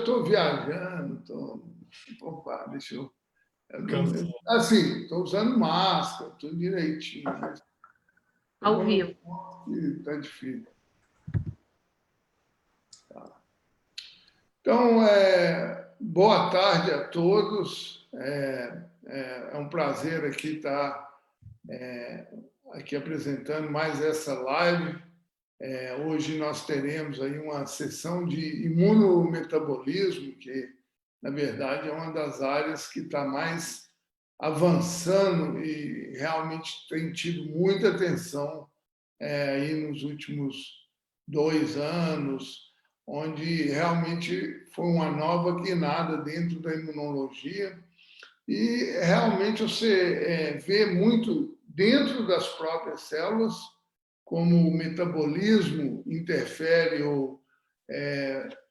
estou viajando, opa, deixa eu... Cansou. Assim, estou usando máscara, tudo direitinho. Mas Ao vivo. Está difícil. Tá. Então, boa tarde a todos. É um prazer aqui estar aqui apresentando mais essa live. Hoje nós teremos aí uma sessão de imunometabolismo, que, na verdade, é uma das áreas que está mais avançando e realmente tem tido muita atenção aí nos últimos 2 anos, onde realmente foi uma nova guinada dentro da imunologia e realmente você vê muito dentro das próprias células como o metabolismo interfere ou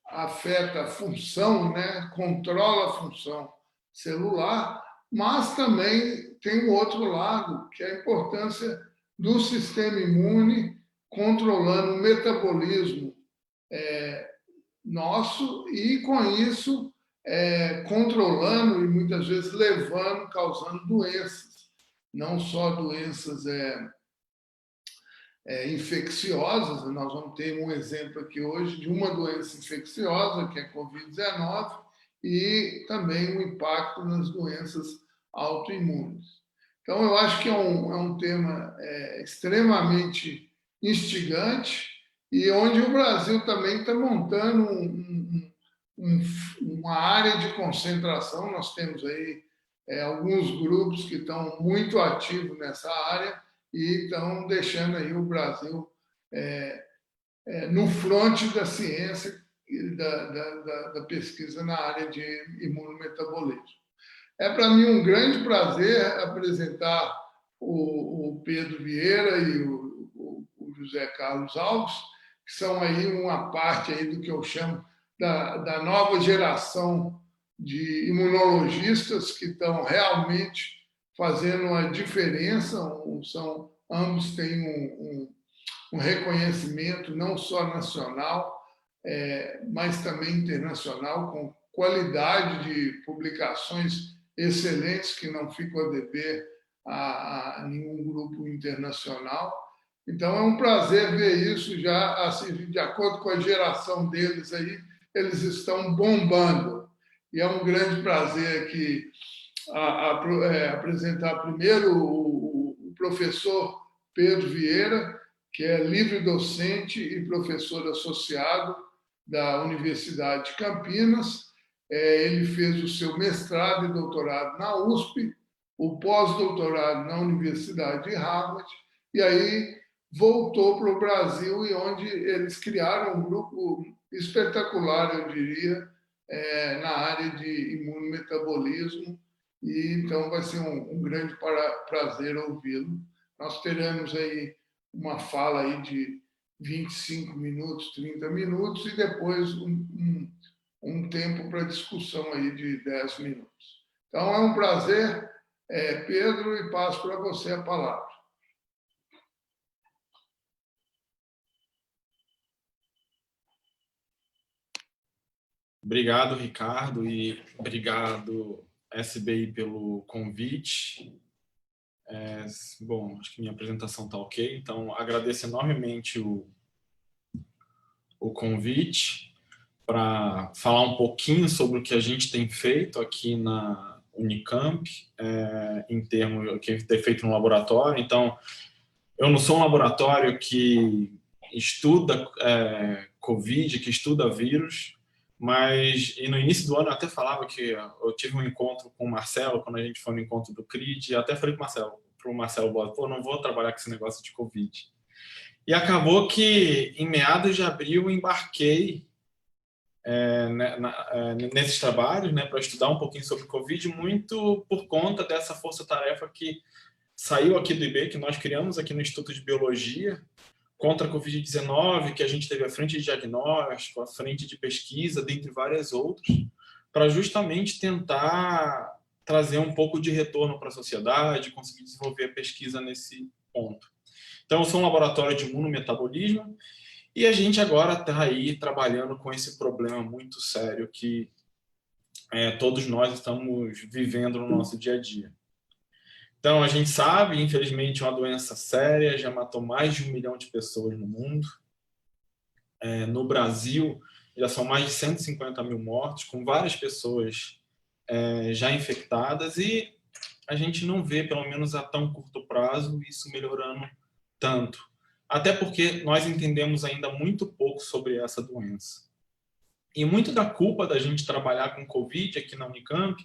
afeta a função, né? Controla a função celular, mas também tem o outro lado, que é a importância do sistema imune controlando o metabolismo nosso e, com isso, controlando e muitas vezes levando, causando doenças, não só doenças infecciosas. Nós vamos ter um exemplo aqui hoje de uma doença infecciosa, que é a Covid-19, e também o impacto nas doenças autoimunes. Então, eu acho que é um tema extremamente instigante e onde o Brasil também está montando uma área de concentração. Nós temos aí alguns grupos que estão muito ativos nessa área e estão deixando aí o Brasil no fronte da ciência e da pesquisa na área de imunometabolismo. É para mim um grande prazer apresentar o Pedro Vieira e o José Carlos Alves, que são aí uma parte aí do que eu chamo da nova geração de imunologistas que estão realmente fazendo uma diferença. Ambos têm um reconhecimento não só nacional, mas também internacional, com qualidade de publicações excelentes que não ficam a dever a nenhum grupo internacional. Então, é um prazer ver isso já, assim, de acordo com a geração deles aí, eles estão bombando. E é um grande prazer aqui apresentar primeiro o professor Pedro Vieira, que é livre-docente e professor associado da Universidade de Campinas. Ele fez o seu mestrado e doutorado na USP, o pós-doutorado na Universidade de Harvard, e aí voltou para o Brasil, e onde eles criaram um grupo espetacular, eu diria, na área de imunometabolismo, e então vai ser um grande prazer ouvi-lo. Nós teremos aí uma fala aí de 25 minutos, 30 minutos, e depois um tempo para discussão aí de 10 minutos. Então, é um prazer, Pedro, e passo para você a palavra. Obrigado, Ricardo, e obrigado, SBI, pelo convite. Bom, acho que minha apresentação está ok, então agradeço enormemente o convite para falar um pouquinho sobre o que a gente tem feito aqui na Unicamp, em termos que tem feito no laboratório. Então, eu não sou um laboratório que estuda Covid, que estuda vírus, mas no início do ano eu até falava que eu tive um encontro com o Marcelo, quando a gente foi no encontro do CRID, e até falei para o Marcelo Bosa, não vou trabalhar com esse negócio de Covid. E acabou que, em meados de abril, eu embarquei nesses trabalhos, para estudar um pouquinho sobre Covid, muito por conta dessa força-tarefa que saiu aqui do IB, que nós criamos aqui no Instituto de Biologia, contra a Covid-19, que a gente teve à frente de diagnóstico, à frente de pesquisa, dentre várias outras, para justamente tentar trazer um pouco de retorno para a sociedade, conseguir desenvolver a pesquisa nesse ponto. Então, eu sou um laboratório de imunometabolismo E a gente agora está aí trabalhando com esse problema muito sério que todos nós estamos vivendo no nosso dia a dia. Então, a gente sabe, infelizmente, é uma doença séria, já matou mais de 1 milhão de pessoas no mundo. No Brasil, já são mais de 150 mil mortos, com várias pessoas já infectadas, e a gente não vê, pelo menos a tão curto prazo, isso melhorando tanto. Até porque nós entendemos ainda muito pouco sobre essa doença. E muito da culpa da gente trabalhar com Covid aqui na Unicamp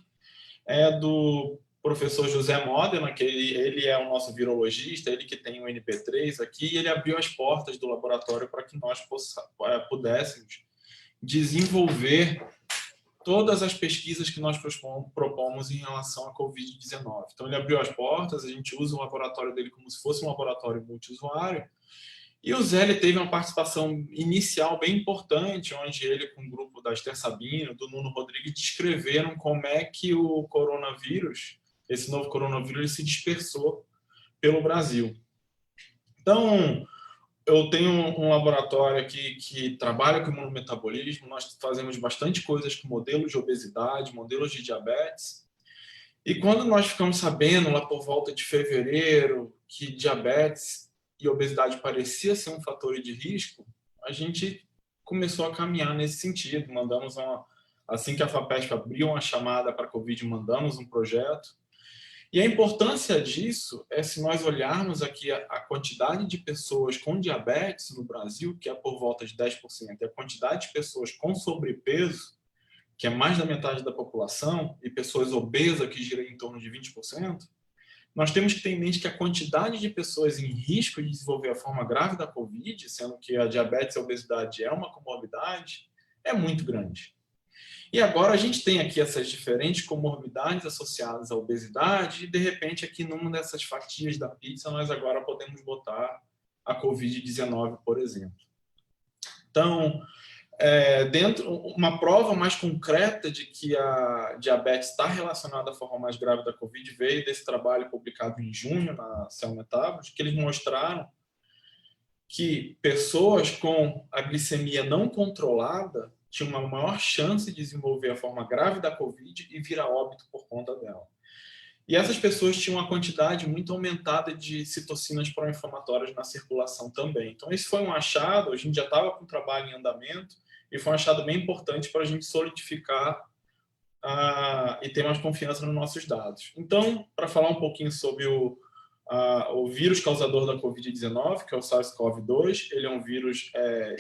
é do professor José Modena, que ele é o nosso virologista, ele que tem o NP3 aqui, e ele abriu as portas do laboratório para que nós pudéssemos desenvolver todas as pesquisas que nós propomos em relação à Covid-19. Então, ele abriu as portas, a gente usa o laboratório dele como se fosse um laboratório multiusuário, e o Zé teve uma participação inicial bem importante, onde ele, com o grupo da Esther Sabino, do Nuno Rodrigues, descreveram como é que o coronavírus, esse novo coronavírus, ele se dispersou pelo Brasil. Então, eu tenho um laboratório aqui que trabalha com imunometabolismo, nós fazemos bastante coisas com modelos de obesidade, modelos de diabetes, e quando nós ficamos sabendo, lá por volta de fevereiro, que diabetes e obesidade parecia ser um fator de risco, a gente começou a caminhar nesse sentido. Assim que a FAPESP abriu uma chamada para a Covid, mandamos um projeto. E a importância disso é se nós olharmos aqui a quantidade de pessoas com diabetes no Brasil, que é por volta de 10%, e a quantidade de pessoas com sobrepeso, que é mais da metade da população, e pessoas obesas, que gira em torno de 20%, nós temos que ter em mente que a quantidade de pessoas em risco de desenvolver a forma grave da Covid, sendo que a diabetes e a obesidade é uma comorbidade, é muito grande. E agora a gente tem aqui essas diferentes comorbidades associadas à obesidade e, de repente, aqui numa dessas fatias da pizza, nós agora podemos botar a Covid-19, por exemplo. Então, uma prova mais concreta de que a diabetes está relacionada à forma mais grave da Covid veio desse trabalho publicado em junho na Cell Metabolism, que eles mostraram que pessoas com a glicemia não controlada tinham uma maior chance de desenvolver a forma grave da Covid e vir a óbito por conta dela. E essas pessoas tinham uma quantidade muito aumentada de citocinas pró-inflamatórias na circulação também. Então, esse foi um achado, a gente já estava com o trabalho em andamento, e foi um achado bem importante para a gente solidificar e ter mais confiança nos nossos dados. Então, para falar um pouquinho sobre o vírus causador da Covid-19, que é o SARS-CoV-2, ele é um vírus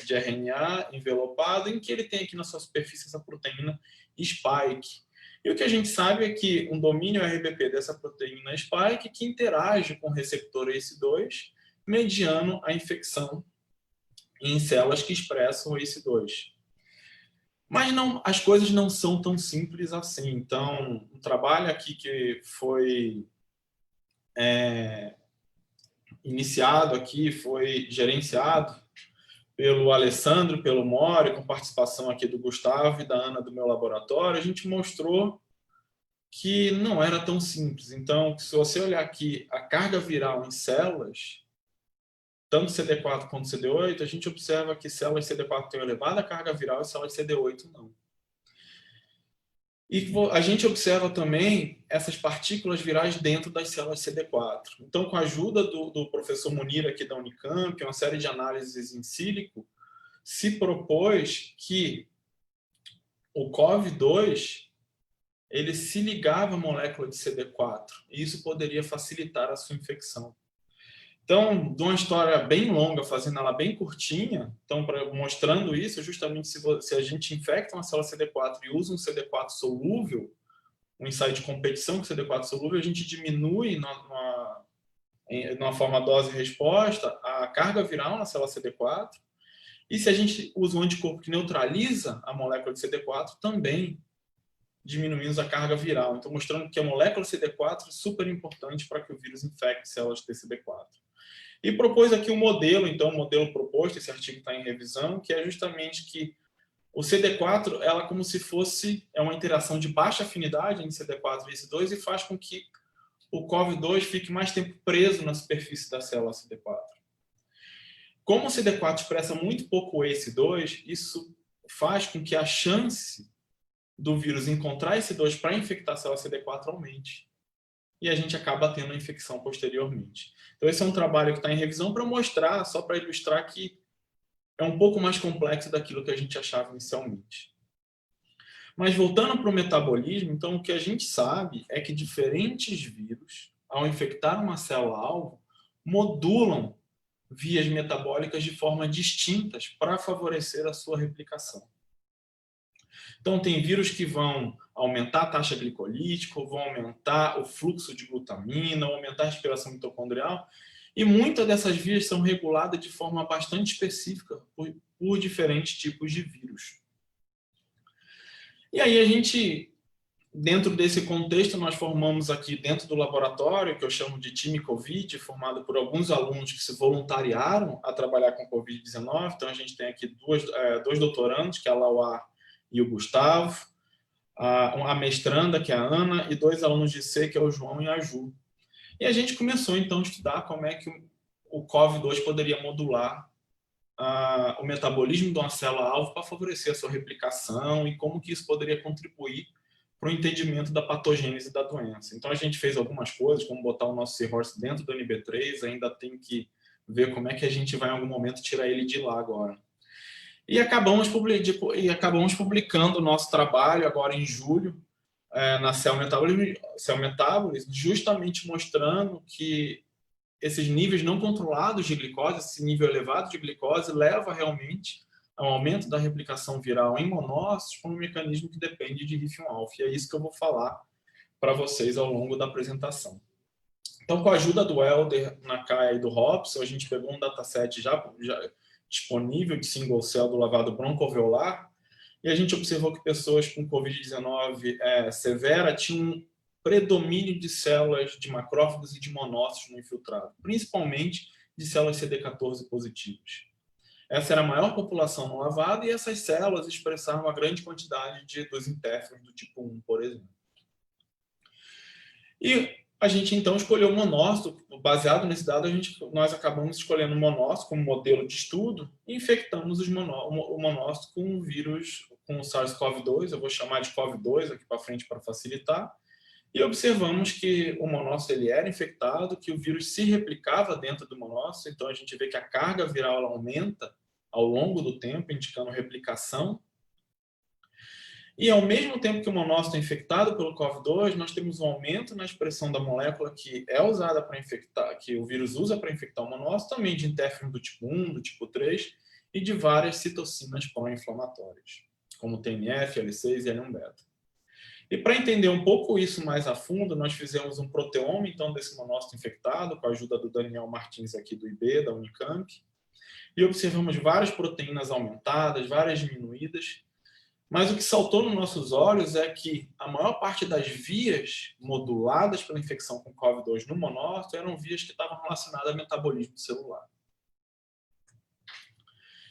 de RNA envelopado, em que ele tem aqui na sua superfície essa proteína spike. E o que a gente sabe é que um domínio RBP dessa proteína spike que interage com o receptor ACE2, mediando a infecção em células que expressam o ACE2. Mas as coisas não são tão simples assim. Então, um trabalho aqui que foi iniciado aqui, foi gerenciado pelo Alessandro, pelo Mori, com participação aqui do Gustavo e da Ana do meu laboratório, a gente mostrou que não era tão simples. Então, se você olhar aqui a carga viral em células, tanto CD4 quanto CD8, a gente observa que células CD4 têm elevada carga viral e células CD8 não. E a gente observa também essas partículas virais dentro das células CD4. Então, com a ajuda do professor Munir aqui da Unicamp, uma série de análises in silico, se propôs que o COV2 ele se ligava à molécula de CD4 e isso poderia facilitar a sua infecção. Então, de uma história bem longa, fazendo ela bem curtinha, então, mostrando isso, justamente se a gente infecta uma célula CD4 e usa um CD4 solúvel, um ensaio de competição com CD4 solúvel, a gente diminui numa forma dose-resposta a carga viral na célula CD4, e se a gente usa um anticorpo que neutraliza a molécula de CD4, também diminuímos a carga viral. Então, mostrando que a molécula CD4 é super importante para que o vírus infecte células TCD4. E propôs aqui um modelo, então, o modelo proposto, esse artigo está em revisão, que é justamente que o CD4, ela como se fosse uma interação de baixa afinidade entre CD4 e ACE2 e faz com que o COV2 fique mais tempo preso na superfície da célula CD4. Como o CD4 expressa muito pouco o ACE2, isso faz com que a chance do vírus encontrar ACE2 para infectar a célula CD4 aumente. E a gente acaba tendo a infecção posteriormente. Então, esse é um trabalho que está em revisão para mostrar, só para ilustrar que é um pouco mais complexo daquilo que a gente achava inicialmente. Mas voltando para o metabolismo, então o que a gente sabe é que diferentes vírus, ao infectar uma célula-alvo, modulam vias metabólicas de forma distintas para favorecer a sua replicação. Então, tem vírus que vão aumentar a taxa glicolítica, vão aumentar o fluxo de glutamina, aumentar a respiração mitocondrial, e muitas dessas vias são reguladas de forma bastante específica por diferentes tipos de vírus. E aí a gente, dentro desse contexto, nós formamos aqui dentro do laboratório, que eu chamo de time COVID, formado por alguns alunos que se voluntariaram a trabalhar com Covid-19. Então a gente tem aqui dois doutorandos, que é a Lauá e o Gustavo, a mestranda, que é a Ana, e 2 alunos de C, que é o João e a Ju. E a gente começou então a estudar como é que o COV-2 poderia modular o metabolismo de uma célula-alvo para favorecer a sua replicação e como que isso poderia contribuir para o entendimento da patogênese da doença. Então, a gente fez algumas coisas, como botar o nosso Seahorse dentro do NB3, ainda tem que ver como é que a gente vai, em algum momento, tirar ele de lá agora. E acabamos publicando o nosso trabalho agora em julho, na Cell Metabolism, justamente mostrando que esses níveis não controlados de glicose, esse nível elevado de glicose, leva realmente ao aumento da replicação viral em monócitos por um mecanismo que depende de HIF1-alpha. E é isso que eu vou falar para vocês ao longo da apresentação. Então, com a ajuda do Helder, Nakai e do Robson, a gente pegou um dataset já disponível de single cell do lavado broncoalveolar e a gente observou que pessoas com Covid-19 severa tinham predomínio de células de macrófagos e de monócitos no infiltrado, principalmente de células CD14 positivas. Essa era a maior população no lavado e essas células expressavam uma grande quantidade dos interferons do tipo 1, por exemplo. E a gente então escolheu o monócito, baseado nesse dado, nós acabamos escolhendo o monócito como modelo de estudo e infectamos o monócito com o vírus, com o SARS-CoV-2, eu vou chamar de CoV-2 aqui para frente para facilitar, e observamos que o monócito ele era infectado, que o vírus se replicava dentro do monócito, então a gente vê que a carga viral ela aumenta ao longo do tempo, indicando replicação. E ao mesmo tempo que o monócito é infectado pelo CoV-2, nós temos um aumento na expressão da molécula que é usada para infectar, que o vírus usa para infectar o monócito, também de interferon do tipo 1, do tipo 3 e de várias citocinas pró-inflamatórias, como TNF, L6 e L1-beta. E para entender um pouco isso mais a fundo, nós fizemos um proteoma então desse monócito infectado, com a ajuda do Daniel Martins aqui do IB, da Unicamp, e observamos várias proteínas aumentadas, várias diminuídas, mas o que saltou nos nossos olhos é que a maior parte das vias moduladas pela infecção com COVID-2 no monócito eram vias que estavam relacionadas a metabolismo celular.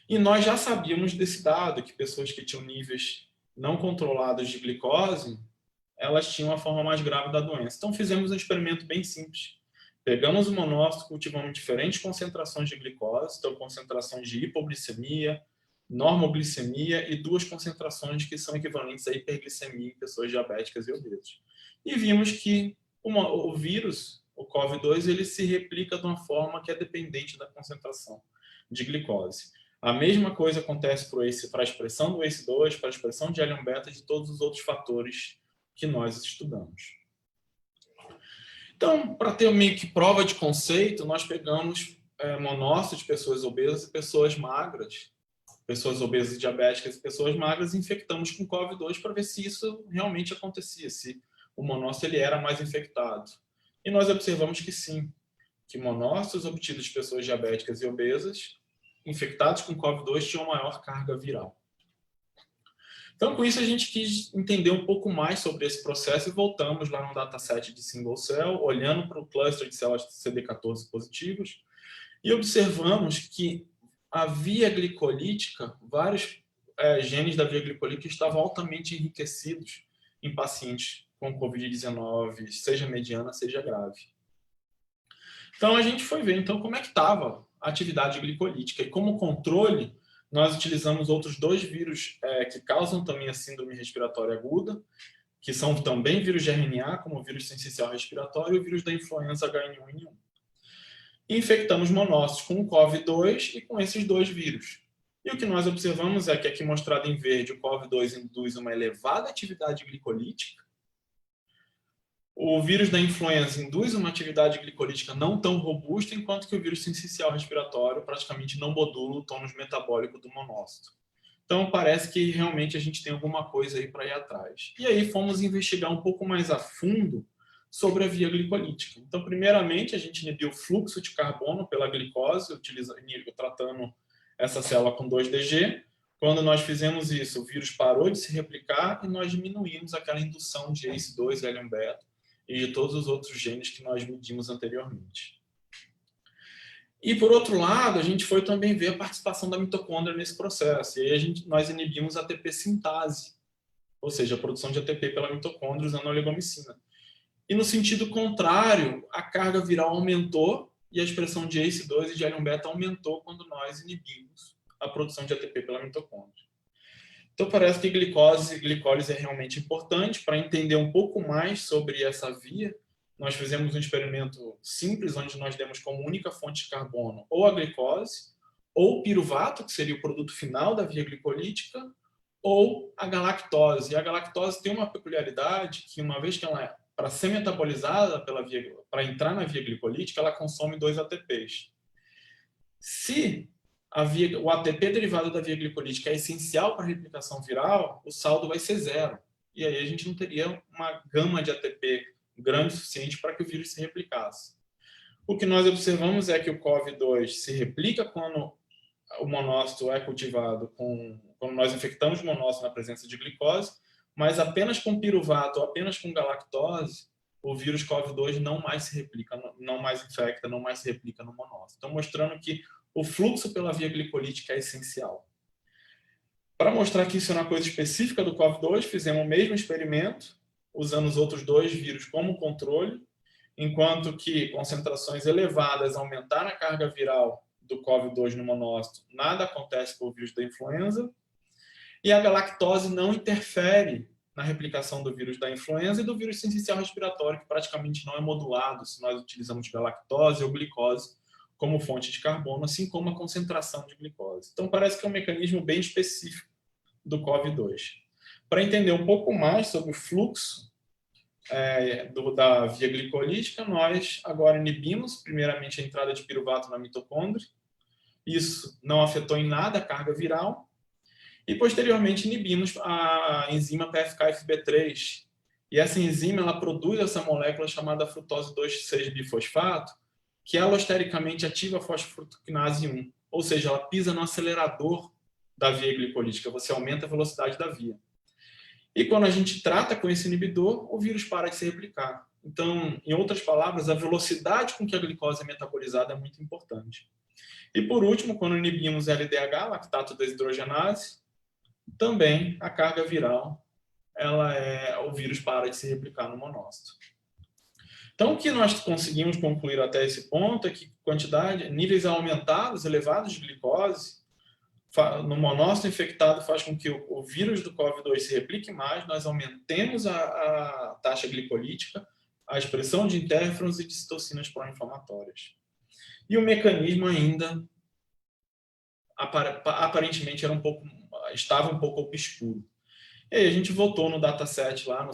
E nós já sabíamos desse dado, que pessoas que tinham níveis não controlados de glicose, elas tinham a forma mais grave da doença. Então fizemos um experimento bem simples. Pegamos o monócito, cultivamos diferentes concentrações de glicose, então concentrações de hipoglicemia, normoglicemia e 2 concentrações que são equivalentes a hiperglicemia em pessoas diabéticas e obesas. E vimos que o vírus, o COVID-2, ele se replica de uma forma que é dependente da concentração de glicose. A mesma coisa acontece para a expressão do ACE2, para a expressão de L1-beta e de todos os outros fatores que nós estudamos. Então, para ter meio que prova de conceito, nós pegamos monócitos de pessoas obesas e pessoas magras, pessoas obesas e diabéticas e pessoas magras, e infectamos com COVID-2 para ver se isso realmente acontecia, se o monócito ele era mais infectado. E nós observamos que sim, que monócitos obtidos de pessoas diabéticas e obesas infectados com COVID-2 tinham maior carga viral. Então, com isso, a gente quis entender um pouco mais sobre esse processo e voltamos lá no dataset de single cell, olhando para o cluster de células CD14 positivas e observamos que a via glicolítica, vários genes da via glicolítica estavam altamente enriquecidos em pacientes com Covid-19, seja mediana, seja grave. Então, a gente foi ver então como é que estava atividade glicolítica. E como controle, nós utilizamos outros 2 vírus que causam também a síndrome respiratória aguda, que são também vírus de RNA, como o vírus sensicial respiratório e o vírus da influenza H1N1. E infectamos monócitos com o COV2 e com esses 2 vírus. E o que nós observamos é que aqui mostrado em verde, o COV2 induz uma elevada atividade glicolítica. O vírus da influenza induz uma atividade glicolítica não tão robusta, enquanto que o vírus sensicial respiratório praticamente não modula o tônus metabólico do monócito. Então, parece que realmente a gente tem alguma coisa aí para ir atrás. E aí fomos investigar um pouco mais a fundo sobre a via glicolítica. Então, primeiramente, a gente inibiu o fluxo de carbono pela glicose, tratando essa célula com 2-DG. Quando nós fizemos isso, o vírus parou de se replicar e nós diminuímos aquela indução de ACE2, L1-beta e de todos os outros genes que nós medimos anteriormente. E, por outro lado, a gente foi também ver a participação da mitocôndria nesse processo. E aí nós inibimos a ATP sintase, ou seja, a produção de ATP pela mitocôndria usando a oligomicina. E no sentido contrário, a carga viral aumentou e a expressão de ACE2 e de L1-beta aumentou quando nós inibimos a produção de ATP pela mitocôndria. Então, parece que glicólise é realmente importante. Para entender um pouco mais sobre essa via, nós fizemos um experimento simples, onde nós demos como única fonte de carbono ou a glicose, ou o piruvato, que seria o produto final da via glicolítica, ou a galactose. E a galactose tem uma peculiaridade que, uma vez que ela é para ser metabolizada para entrar na via glicolítica, ela consome 2 ATPs. Se o ATP derivado da via glicolítica é essencial para a replicação viral, o saldo vai ser 0. E aí a gente não teria uma gama de ATP grande o suficiente para que o vírus se replicasse. O que nós observamos é que o COV2 se replica quando o monócito é cultivado quando nós infectamos o monócito na presença de glicose, mas apenas com piruvato ou apenas com galactose, o vírus COV2 não mais se replica, não mais infecta, não mais se replica no monócito. Então, mostrando que o fluxo pela via glicolítica é essencial. Para mostrar que isso é uma coisa específica do COV2, fizemos o mesmo experimento, usando os outros 2 vírus como controle, enquanto que concentrações elevadas aumentaram a carga viral do COV2 no monócito, nada acontece com o vírus da influenza, e a galactose não interfere na replicação do vírus da influenza e do vírus sensicial respiratório, que praticamente não é modulado se nós utilizamos galactose ou glicose como fonte de carbono, assim como a concentração de glicose. Então, parece que é um mecanismo bem específico do COV2. Para entender um pouco mais sobre o fluxo da via glicolítica, nós agora inibimos, primeiramente, a entrada de piruvato na mitocôndria. Isso não afetou em nada a carga viral. E, posteriormente, inibimos a enzima PFKFB3. E essa enzima ela produz essa molécula chamada frutose 2,6-bifosfato, que alostericamente ativa a fosfofructinase 1. Ou seja, ela pisa no acelerador da via glicolítica. Você aumenta a velocidade da via. E quando a gente trata com esse inibidor, o vírus para de se replicar. Então, em outras palavras, a velocidade com que a glicose é metabolizada é muito importante. E por último, quando inibimos LDH, lactato desidrogenase, também a carga viral, o vírus para de se replicar no monócito. Então, o que nós conseguimos concluir até esse ponto é que níveis aumentados, elevados de glicose, no monócito infectado faz com que o vírus do COV2 se replique mais, nós aumentemos a taxa glicolítica, a expressão de interferons e de citocinas pró-inflamatórias. E o mecanismo ainda, aparentemente, estava um pouco obscuro. E aí a gente voltou no dataset lá, no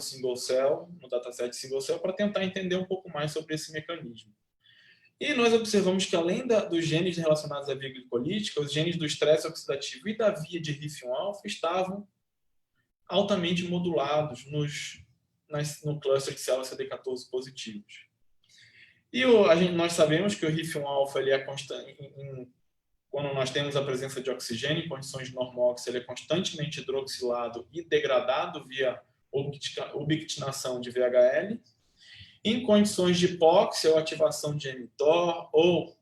dataset single cell, para tentar entender um pouco mais sobre esse mecanismo. E nós observamos que, além dos genes relacionados à via glicolítica, os genes do estresse oxidativo e da via de HIF-1-alfa estavam altamente modulados no cluster de células CD14 positivos. E nós sabemos que o HIF-1-alfa é constante, quando nós temos a presença de oxigênio em condições de normox, ele é constantemente hidroxilado e degradado via ubiquitinação de VHL. Em condições de hipóxia ou ativação de mTOR ou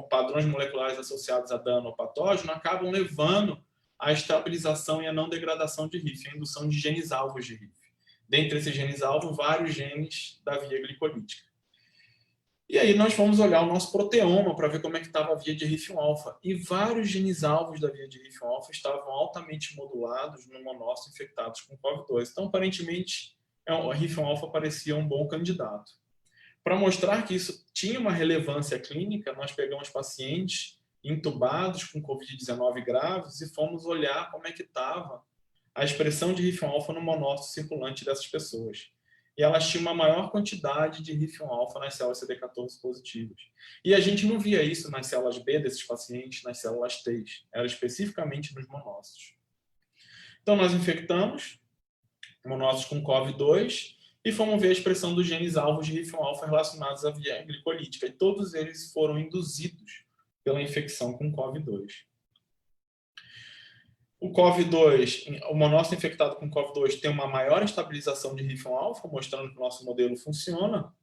padrões moleculares associados a dano ou patógeno acabam levando à estabilização e à não degradação de HIF, a indução de genes alvos de HIF. Dentre esses genes alvos, vários genes da via glicolítica. E aí nós fomos olhar o nosso proteoma para ver como é que estava a via de RIF1-alfa. E vários genes alvos da via de RIF1-alfa estavam altamente modulados no monócito infectados com COVID-2. Então, aparentemente, o RIF1-alfa parecia um bom candidato. Para mostrar que isso tinha uma relevância clínica, nós pegamos pacientes intubados com COVID-19 graves e fomos olhar como é que estava a expressão de RIF1-alfa no monócito circulante dessas pessoas. E elas tinham uma maior quantidade de RIF1-alfa nas células CD14 positivas. E a gente não via isso nas células B desses pacientes, nas células T, era especificamente nos monócitos. Então, nós infectamos monócitos com COVID-2 e fomos ver a expressão dos genes alvos de RIF1-alfa relacionados à via glicolítica. E todos eles foram induzidos pela infecção com COVID-2. O COVID-2, o monócito infectado com COVID-2 tem uma maior estabilização de RIF1-alfa, mostrando que o nosso modelo funciona.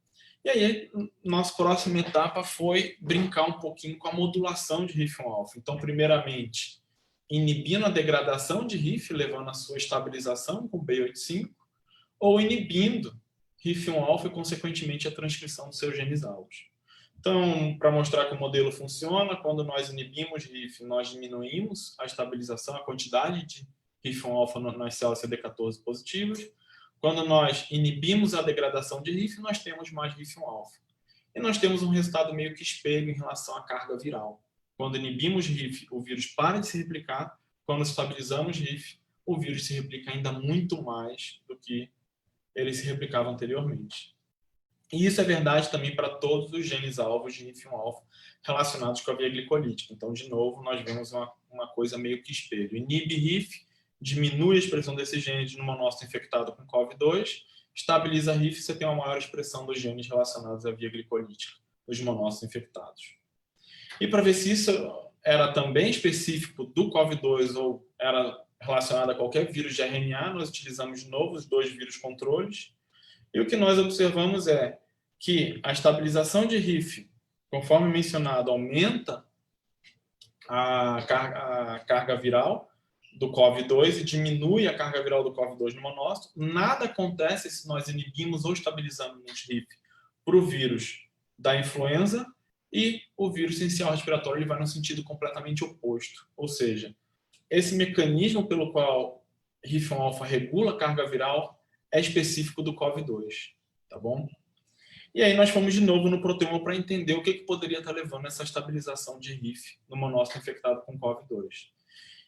E aí, nossa próxima etapa foi brincar um pouquinho com a modulação de RIF1-alfa. Então, primeiramente, inibindo a degradação de RIF, levando a sua estabilização com B85, ou inibindo RIF1-alfa e, consequentemente, a transcrição dos seus genes alvos. Então, para mostrar que o modelo funciona, quando nós inibimos RIF, nós diminuímos a estabilização, a quantidade de RIF1-alfa nas células CD14 positivas. Quando nós inibimos a degradação de RIF, nós temos mais RIF1-alfa. E nós temos um resultado meio que espelho em relação à carga viral. Quando inibimos RIF, o vírus para de se replicar. Quando estabilizamos RIF, o vírus se replica ainda muito mais do que ele se replicava anteriormente. E isso é verdade também para todos os genes alvos de RIF1-alfa relacionados com a via glicolítica. Então, de novo, nós vemos uma coisa meio que espelho. Inibe RIF, diminui a expressão desses genes no monócito infectado com COVID-2, estabiliza RIF, você tem uma maior expressão dos genes relacionados à via glicolítica, os monócitos infectados. E para ver se isso era também específico do COVID-2 ou era relacionado a qualquer vírus de RNA, nós utilizamos de novo os dois vírus controles. E o que nós observamos é que a estabilização de RIF, conforme mencionado, aumenta a carga viral do COVID-2 e diminui a carga viral do COVID-2 no monócito. Nada acontece se nós inibimos ou estabilizamos RIF para o vírus da influenza e o vírus essencial respiratório ele vai no sentido completamente oposto. Ou seja, esse mecanismo pelo qual RIF1-alfa regula a carga viral é específico do COVID-2, tá bom? E aí nós fomos de novo no proteoma para entender o que poderia estar levando a essa estabilização de RIF no monócito infectado com COVID-2.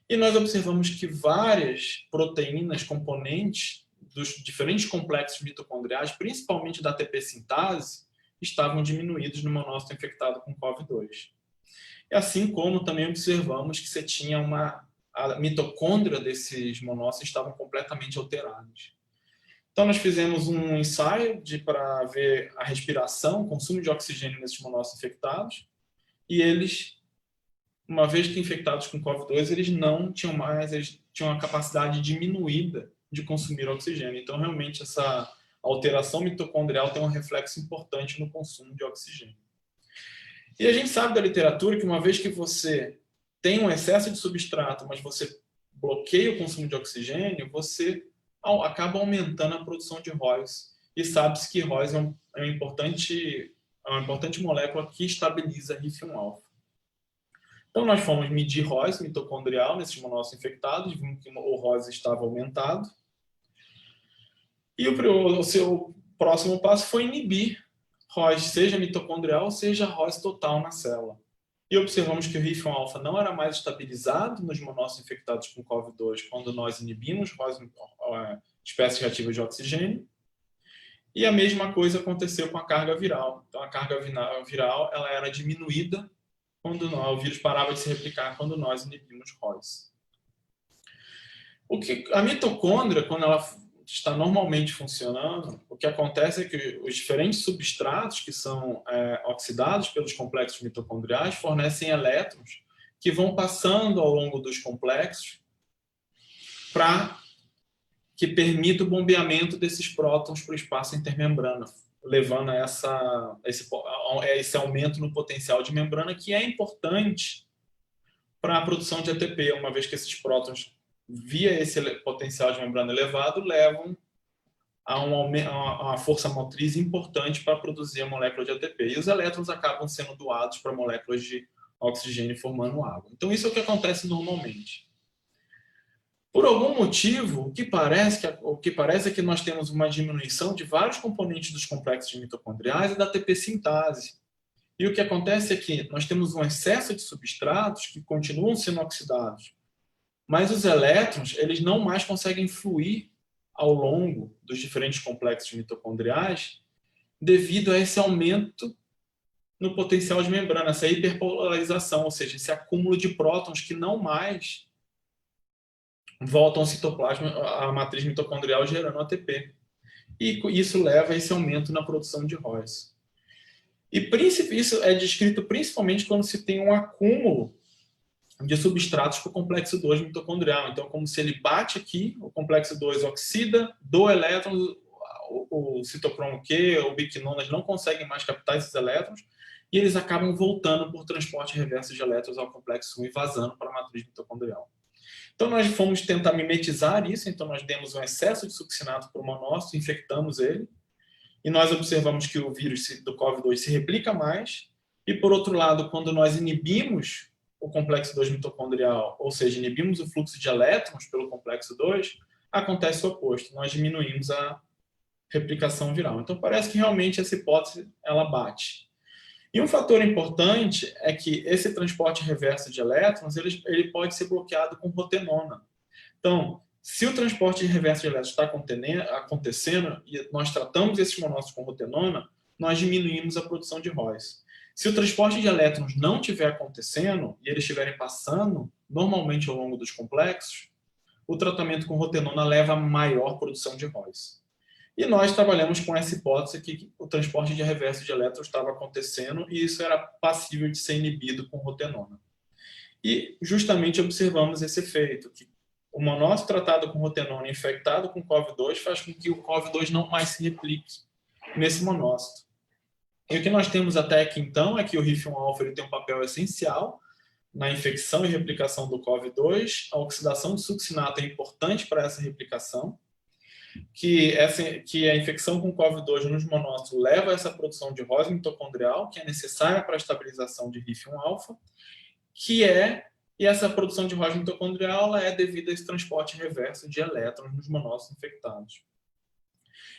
E nós observamos que várias proteínas componentes dos diferentes complexos mitocondriais, principalmente da ATP sintase, estavam diminuídos no monócito infectado com COVID-2. E assim como também observamos que você tinha a mitocôndria desses monócitos estavam completamente alterados. Então, nós fizemos um ensaio para ver a respiração, o consumo de oxigênio nesses monócitos infectados, e eles, uma vez que infectados com COVID-2, eles não tinham mais, eles tinham a capacidade diminuída de consumir oxigênio. Então, realmente, essa alteração mitocondrial tem um reflexo importante no consumo de oxigênio. E a gente sabe da literatura que uma vez que você tem um excesso de substrato, mas você bloqueia o consumo de oxigênio, você acaba aumentando a produção de ROS. E sabe-se que ROS é uma importante molécula que estabiliza RIF1-alfa. Então, nós fomos medir ROS mitocondrial nesses monócitos infectados, vimos que o ROS estava aumentado. E o seu próximo passo foi inibir ROS, seja mitocondrial, seja ROS total na célula. E observamos que o RIF1-alfa não era mais estabilizado nos monócitos infectados com COVID-2 quando nós inibimos ROS, espécies reativas de oxigênio. E a mesma coisa aconteceu com a carga viral. Então, a carga viral ela era diminuída quando o vírus parava de se replicar quando nós inibimos ROS. A mitocôndria, quando ela está normalmente funcionando, o que acontece é que os diferentes substratos que são oxidados pelos complexos mitocondriais fornecem elétrons que vão passando ao longo dos complexos para que permita o bombeamento desses prótons para o espaço intermembrana, levando a esse aumento no potencial de membrana, que é importante para a produção de ATP, uma vez que esses prótons, via esse potencial de membrana elevado, levam há uma força motriz importante para produzir a molécula de ATP. E os elétrons acabam sendo doados para moléculas de oxigênio formando água. Então, isso é o que acontece normalmente. Por algum motivo, o que parece é que nós temos uma diminuição de vários componentes dos complexos mitocondriais e da ATP sintase. E o que acontece é que nós temos um excesso de substratos que continuam sendo oxidados, mas os elétrons eles não mais conseguem fluir ao longo dos diferentes complexos mitocondriais devido a esse aumento no potencial de membrana, essa hiperpolarização, ou seja, esse acúmulo de prótons que não mais voltam ao citoplasma, à matriz mitocondrial, gerando ATP. E isso leva a esse aumento na produção de ROS. E isso é descrito principalmente quando se tem um acúmulo de substratos para o complexo 2 mitocondrial. Então, como se ele bate aqui, o complexo 2 oxida, do elétron, o citocromo Q, o biquinona, não conseguem mais captar esses elétrons, e eles acabam voltando por transporte reverso de elétrons ao complexo 1 e vazando para a matriz mitocondrial. Então, nós fomos tentar mimetizar isso, então nós demos um excesso de succinato para o monócito, infectamos ele, e nós observamos que o vírus do COVID-2 se replica mais, e por outro lado, quando nós inibimos o complexo 2 mitocondrial, ou seja, inibimos o fluxo de elétrons pelo complexo 2, acontece o oposto, nós diminuímos a replicação viral. Então, parece que realmente essa hipótese ela bate. E um fator importante é que esse transporte reverso de elétrons ele pode ser bloqueado com rotenona. Então, se o transporte reverso de elétrons está acontecendo e nós tratamos esses monócitos com rotenona, nós diminuímos a produção de ROS. Se o transporte de elétrons não estiver acontecendo e eles estiverem passando normalmente ao longo dos complexos, o tratamento com rotenona leva a maior produção de ROS. E nós trabalhamos com essa hipótese que o transporte de reverso de elétrons estava acontecendo e isso era passível de ser inibido com rotenona. E justamente observamos esse efeito, que o monócito tratado com rotenona infectado com COVID-2 faz com que o COVID-2 não mais se replique nesse monócito. E o que nós temos até aqui, então, é que o RIF1-alfa tem um papel essencial na infecção e replicação do COVID-2. A oxidação de succinato é importante para essa replicação, que a infecção com COVID-2 nos monócitos leva a essa produção de ROS mitocondrial, que é necessária para a estabilização de RIF1-alfa, e essa produção de ROS mitocondrial é devida a esse transporte reverso de elétrons nos monócitos infectados.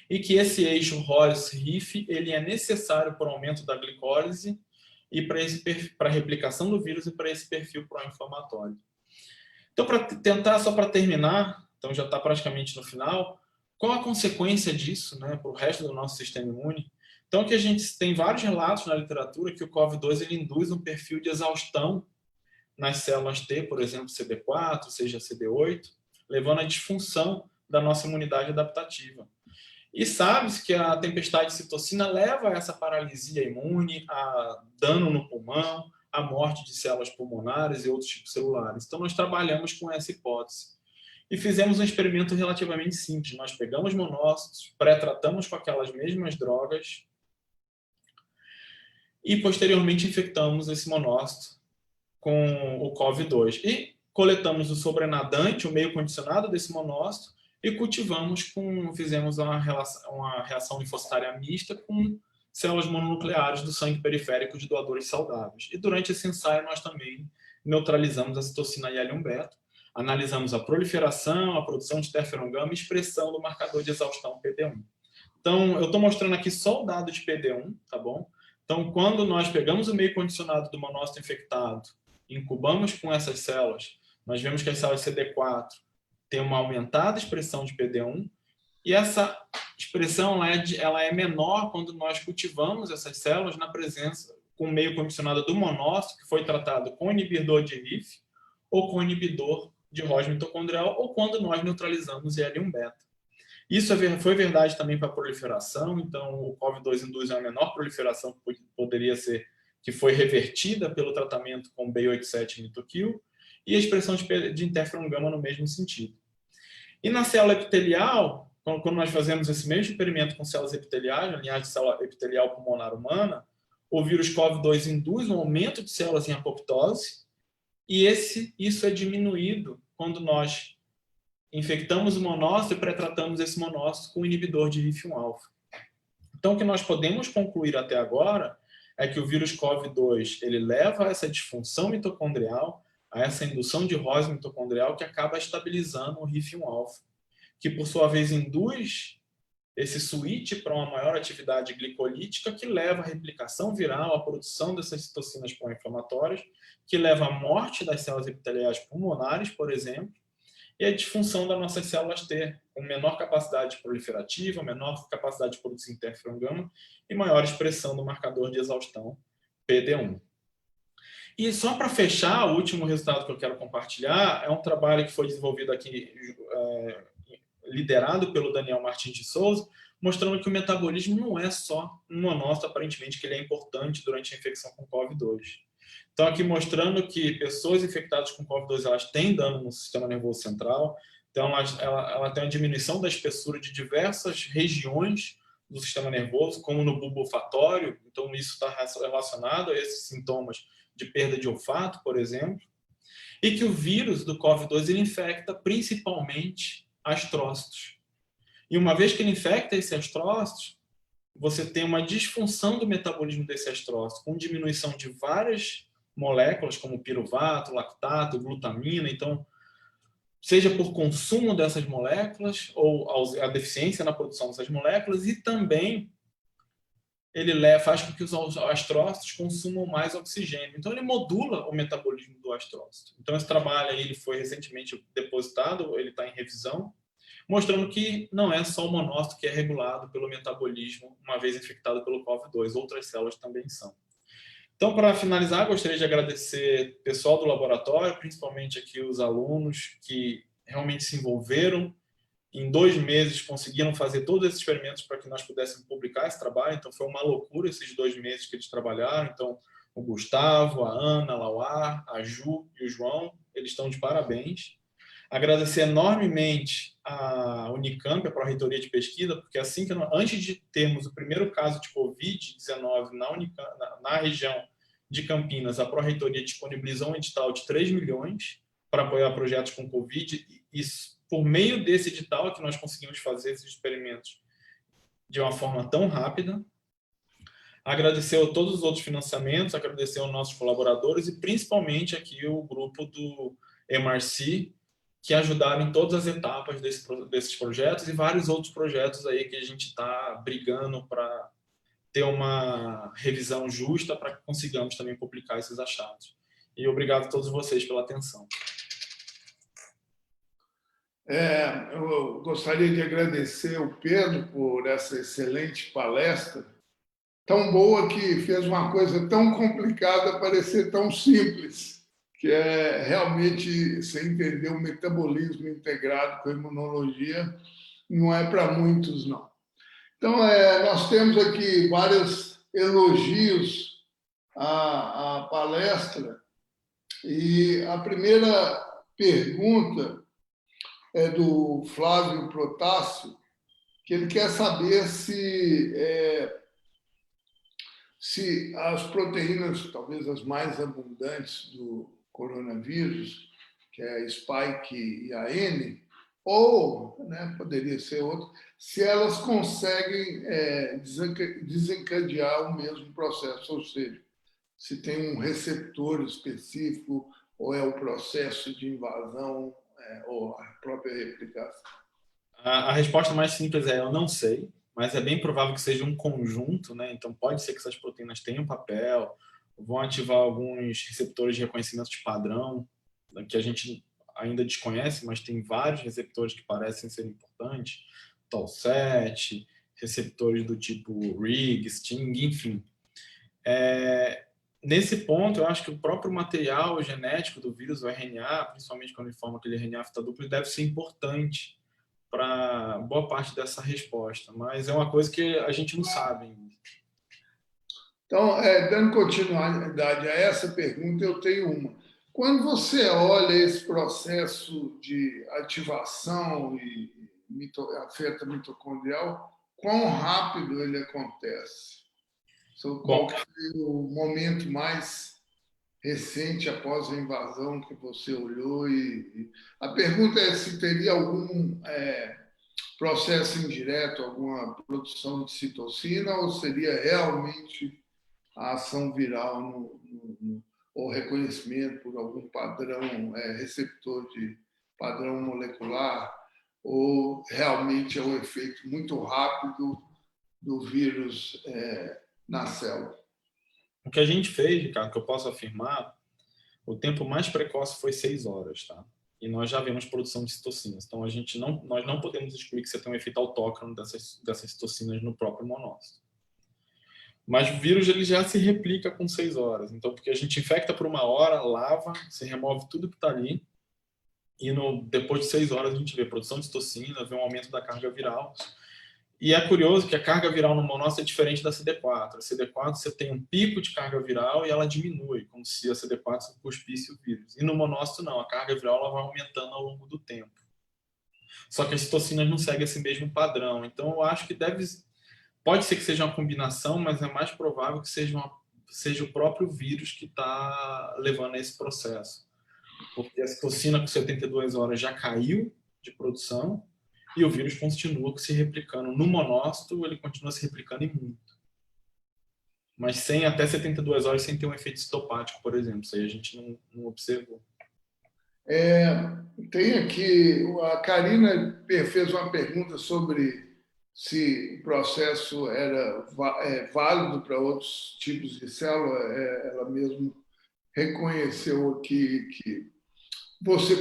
E que esse eixo ROS-RIF ele é necessário para o aumento da glicólise e para a replicação do vírus e para esse perfil pró-inflamatório. Então, só para terminar, então já está praticamente no final, qual a consequência disso, né, para o resto do nosso sistema imune? Então, que a gente tem vários relatos na literatura que o COVID-2 ele induz um perfil de exaustão nas células T, por exemplo, CD4, seja CD8, levando à disfunção da nossa imunidade adaptativa. E sabe-se que a tempestade de citocina leva a essa paralisia imune, a dano no pulmão, a morte de células pulmonares e outros tipos celulares. Então, nós trabalhamos com essa hipótese. E fizemos um experimento relativamente simples. Nós pegamos monócitos, pré-tratamos com aquelas mesmas drogas e, posteriormente, infectamos esse monócito com o COVID-2. E coletamos o sobrenadante, o meio condicionado desse monócito, e fizemos uma reação linfocitária mista com células mononucleares do sangue periférico de doadores saudáveis. E durante esse ensaio, nós também neutralizamos a citocina IL-1-beta, analisamos a proliferação, a produção de interferon gama e expressão do marcador de exaustão PD1. Então, eu estou mostrando aqui só o dado de PD1, tá bom? Então, quando nós pegamos o meio condicionado do monócito infectado, incubamos com essas células, nós vemos que as células CD4 têm uma aumentada expressão de PD1, e essa expressão ela é menor quando nós cultivamos essas células na presença com o meio condicionado do monócito, que foi tratado com inibidor de RIF ou com inibidor de ROS mitocondrial, ou quando nós neutralizamos IL-1-beta. Isso foi verdade também para a proliferação, então o COVID-2 induz uma menor proliferação que poderia ser, que foi revertida pelo tratamento com B87 mitoquil, e a expressão de interferon gama no mesmo sentido. E na célula epitelial, quando nós fazemos esse mesmo experimento com células epiteliais, na linhagem de célula epitelial pulmonar humana, o vírus COVID-2 induz um aumento de células em apoptose, e isso é diminuído quando nós infectamos o monócito e pré-tratamos esse monócito com um inibidor de HIF-1-alfa. Então, o que nós podemos concluir até agora é que o vírus COV-2 ele leva a essa disfunção mitocondrial, a essa indução de ROS mitocondrial que acaba estabilizando o HIF-1-alfa, que por sua vez induz esse switch para uma maior atividade glicolítica que leva à replicação viral, à produção dessas citocinas pró-inflamatórias, que leva à morte das células epiteliais pulmonares, por exemplo, e a disfunção das nossas células T, com menor capacidade proliferativa, menor capacidade de produzir interferon-gama e maior expressão do marcador de exaustão PD1. E só para fechar, o último resultado que eu quero compartilhar é um trabalho que foi desenvolvido aqui, liderado pelo Daniel Martins de Souza, mostrando que o metabolismo não é só um monócito, aparentemente, que ele é importante durante a infecção com COVID-2. Então, aqui mostrando que pessoas infectadas com COVID-2 elas têm dano no sistema nervoso central, então ela tem uma diminuição da espessura de diversas regiões do sistema nervoso, como no bulbo olfatório, então isso está relacionado a esses sintomas de perda de olfato, por exemplo, e que o vírus do COVID-2 ele infecta principalmente astrócitos. E uma vez que ele infecta esses astrócitos, você tem uma disfunção do metabolismo desse astrócito, com diminuição de várias moléculas, como piruvato, lactato, glutamina. Então, seja por consumo dessas moléculas ou a deficiência na produção dessas moléculas, e também ele faz com que os astrócitos consumam mais oxigênio. Então, ele modula o metabolismo do astrócito. Então, esse trabalho aí, ele foi recentemente depositado, ele está em revisão, mostrando que não é só o monócito que é regulado pelo metabolismo uma vez infectado pelo COVID-2, outras células também são. Então, para finalizar, gostaria de agradecer o pessoal do laboratório, principalmente aqui os alunos que realmente se envolveram. Em 2 meses conseguiram fazer todos esses experimentos para que nós pudéssemos publicar esse trabalho. Então, foi uma loucura esses 2 meses que eles trabalharam. Então, o Gustavo, a Ana, a Lauá, a Ju e o João, eles estão de parabéns. Agradecer enormemente a Unicamp, a Pró-Reitoria de Pesquisa, porque assim que antes de termos o primeiro caso de Covid-19 na região de Campinas, a Pró-Reitoria disponibilizou um edital de 3 milhões para apoiar projetos com Covid, e por meio desse edital é que nós conseguimos fazer esses experimentos de uma forma tão rápida. Agradecer a todos os outros financiamentos, agradecer aos nossos colaboradores e principalmente aqui o grupo do MRC, que ajudaram em todas as etapas desses projetos e vários outros projetos aí que a gente está brigando para ter uma revisão justa para que consigamos também publicar esses achados. E obrigado a todos vocês pela atenção. Eu gostaria de agradecer ao Pedro por essa excelente palestra, tão boa que fez uma coisa tão complicada parecer tão simples, que é realmente você entender o metabolismo integrado com a imunologia, não é para muitos, não. Então, nós temos aqui vários elogios à palestra, e a primeira pergunta é do Flávio Protásio, que ele quer saber se as proteínas, talvez as mais abundantes do coronavírus, que é a Spike e a N, ou poderia ser outro, se elas conseguem desencadear o mesmo processo, ou seja, se tem um receptor específico ou é o processo de invasão ou a própria replicação. A resposta mais simples é eu não sei, mas é bem provável que seja um conjunto, né? Então pode ser que essas proteínas tenham papel, vão ativar alguns receptores de reconhecimento de padrão, que a gente ainda desconhece, mas tem vários receptores que parecem ser importantes, TOL7, receptores do tipo RIG, STING, enfim. Nesse ponto, eu acho que o próprio material genético do vírus, o RNA, principalmente quando ele forma aquele RNA fita dupla, deve ser importante para boa parte dessa resposta, mas é uma coisa que a gente não sabe ainda. Então, dando continuidade a essa pergunta, eu tenho uma. Quando você olha esse processo de ativação e afeta mitocondrial, quão rápido ele acontece? Qual é o momento mais recente após a invasão que você olhou. A pergunta é se teria algum processo indireto, alguma produção de citocina, ou seria realmente a ação viral ou reconhecimento por algum padrão, receptor de padrão molecular, ou realmente é um efeito muito rápido do vírus na célula. O que a gente fez, Ricardo, que eu posso afirmar, o tempo mais precoce foi 6 horas, tá? E nós já vemos produção de citocinas. Então, nós não podemos excluir que você tem um efeito autóctono dessas citocinas no próprio monócito. Mas o vírus ele já se replica com 6 horas. Então, porque a gente infecta por 1 hora, lava, se remove tudo que está ali, e depois de 6 horas a gente vê produção de citocina, vê um aumento da carga viral. E é curioso que a carga viral no monócito é diferente da CD4. A CD4 você tem um pico de carga viral e ela diminui, como se a CD4 cuspisse o vírus. E no monócito não, a carga viral ela vai aumentando ao longo do tempo. Só que as citocinas não seguem esse mesmo padrão. Então eu acho que pode ser que seja uma combinação, mas é mais provável que seja o próprio vírus que está levando a esse processo. Porque a citocina com 72 horas já caiu de produção e o vírus continua se replicando. No monócito, ele continua se replicando e muito. Mas sem até 72 horas sem ter um efeito citopático, por exemplo. Isso aí a gente não observou. Tem aqui, a Karina fez uma pergunta sobre se o processo era válido para outros tipos de célula. Ela mesmo reconheceu aqui que você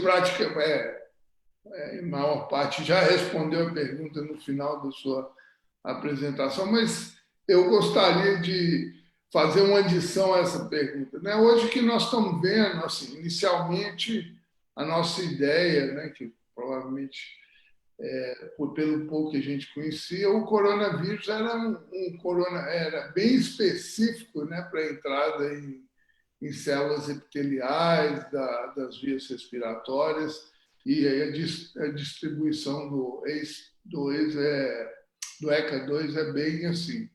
em maior parte, já respondeu a pergunta no final da sua apresentação, mas eu gostaria de fazer uma adição a essa pergunta. Hoje que nós estamos vendo, assim, inicialmente, a nossa ideia, que provavelmente, pelo pouco que a gente conhecia, o coronavírus era bem específico, para a entrada em células epiteliais das vias respiratórias, e aí a distribuição do ECA2 é bem assim,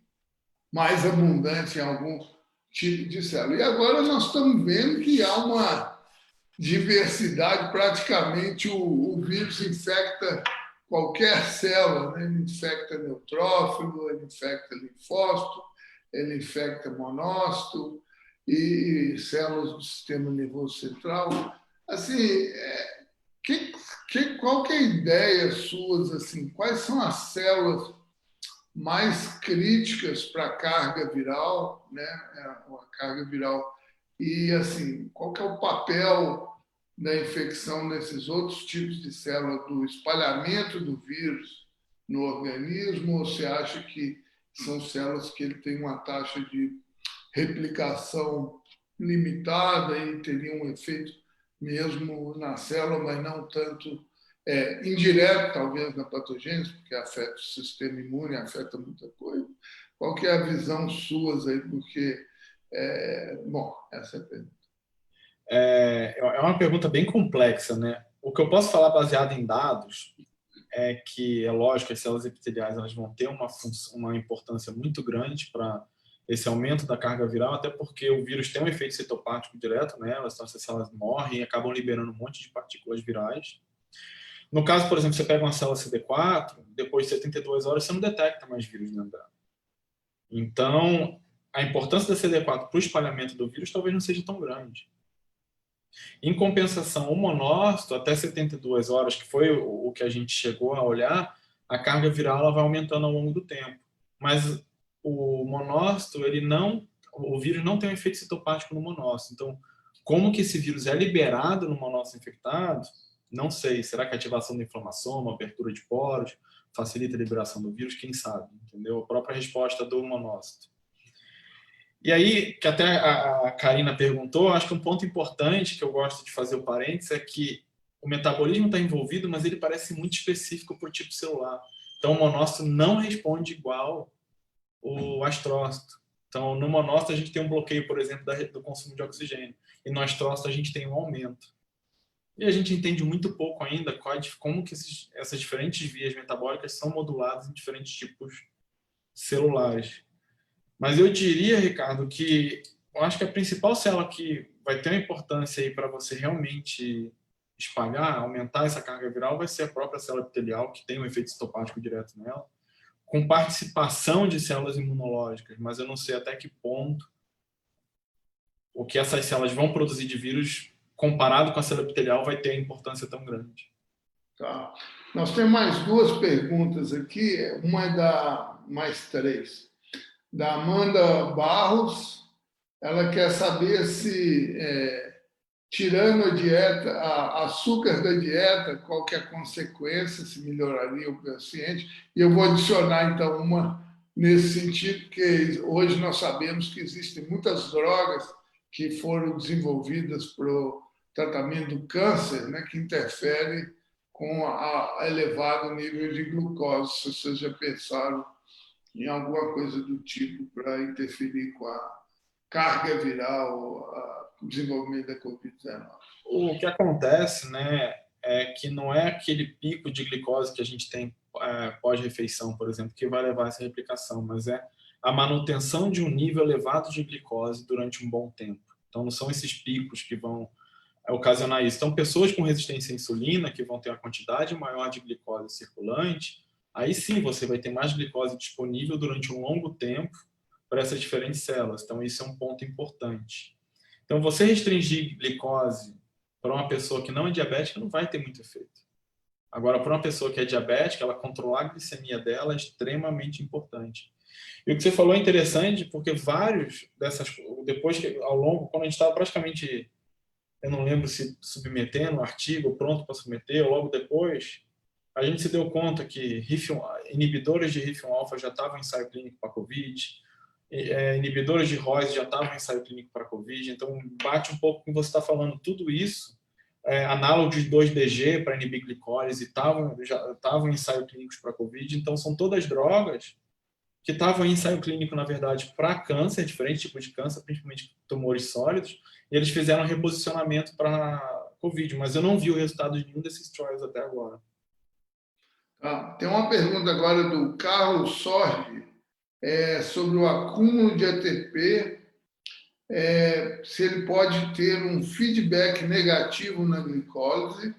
mais abundante em algum tipo de célula. E agora nós estamos vendo que há uma diversidade, praticamente o vírus infecta qualquer célula, Ele infecta neutrófilo, ele infecta linfócito, ele infecta monócito e células do sistema nervoso central. Assim, qual que é a ideia suas, assim, quais são as células mais críticas para a carga viral, a carga viral, e assim, qual que é o papel da infecção nesses outros tipos de células, do espalhamento do vírus no organismo, ou você acha que são células que ele tem uma taxa de replicação limitada e teria um efeito mesmo na célula, mas não tanto indireto, talvez, na patogênese, porque afeta o sistema imune, afeta muita coisa. Qual que é a visão suas aí? Porque, bom, essa é a pergunta. É uma pergunta bem complexa, O que eu posso falar baseado em dados é que, é lógico, as células epiteliais elas vão ter uma importância muito grande para esse aumento da carga viral, até porque o vírus tem um efeito citopático direto nelas, então essas células morrem e acabam liberando um monte de partículas virais. No caso, por exemplo, você pega uma célula CD4, depois de 72 horas você não detecta mais vírus dentro dela. Então, a importância da CD4 para o espalhamento do vírus talvez não seja tão grande. Em compensação, o monócito, até 72 horas, que foi o que a gente chegou a olhar, a carga viral ela vai aumentando ao longo do tempo. Mas o monócito, o vírus não tem um efeito citopático no monócito. Então, como que esse vírus é liberado no monócito infectado? Não sei. Será que a ativação da inflamação, abertura de poros, facilita a liberação do vírus? Quem sabe, entendeu? A própria resposta do monócito. E aí, que até a Karina perguntou, acho que um ponto importante que eu gosto de fazer o parênteses é que o metabolismo está envolvido, mas ele parece muito específico para o tipo celular. Então, o monócito não responde igual o astrócito. Então, no monócito, a gente tem um bloqueio, por exemplo, do consumo de oxigênio. E no astrócito, a gente tem um aumento. E a gente entende muito pouco ainda como que essas diferentes vias metabólicas são moduladas em diferentes tipos celulares. Mas eu diria, Ricardo, que eu acho que a principal célula que vai ter uma importância aí para você realmente espalhar, aumentar essa carga viral, vai ser a própria célula epitelial, que tem um efeito citopático direto nela, com participação de células imunológicas, mas eu não sei até que ponto o que essas células vão produzir de vírus, comparado com a célula epitelial, vai ter importância tão grande. Tá. Nós temos mais duas perguntas aqui, uma é mais três. Da Amanda Barros, ela quer saber se, tirando a dieta, açúcar da dieta, qual que é a consequência, se melhoraria o paciente. E eu vou adicionar, então, uma nesse sentido, porque hoje nós sabemos que existem muitas drogas que foram desenvolvidas para o tratamento do câncer, né, que interferem com a elevado nível de glucose. Se vocês já pensaram em alguma coisa do tipo para interferir com a carga viral, o desenvolvimento da Covid-19. O que acontece, né, é que não é aquele pico de glicose que a gente tem pós-refeição, por exemplo, que vai levar a essa replicação, mas é a manutenção de um nível elevado de glicose durante um bom tempo. Então, não são esses picos que vão ocasionar isso. Então, pessoas com resistência à insulina, que vão ter uma quantidade maior de glicose circulante, aí sim você vai ter mais glicose disponível durante um longo tempo para essas diferentes células. Então, isso é um ponto importante. Então, você restringir glicose para uma pessoa que não é diabética não vai ter muito efeito. Agora, para uma pessoa que é diabética, ela controlar a glicemia dela é extremamente importante. E o que você falou é interessante, porque vários dessas, depois que, ao longo, quando a gente estava praticamente, eu não lembro se submetendo o artigo, pronto para submeter, ou logo depois, a gente se deu conta que inibidores de HIF-1 já estavam em ensaio clínico para COVID, inibidores de ROS já estavam em ensaio clínico para COVID, então bate um pouco com o que você está falando. Tudo isso, análogos de 2-DG para inibir glicólise, já estavam em ensaio clínicos para COVID, então são todas drogas que estavam em ensaio clínico, na verdade, para câncer, diferentes tipos de câncer, principalmente tumores sólidos, e eles fizeram reposicionamento para COVID, mas eu não vi o resultado de nenhum desses trials até agora. Tem uma pergunta agora do Carlos Sorge, sobre o acúmulo de ATP, se ele pode ter um feedback negativo na glicose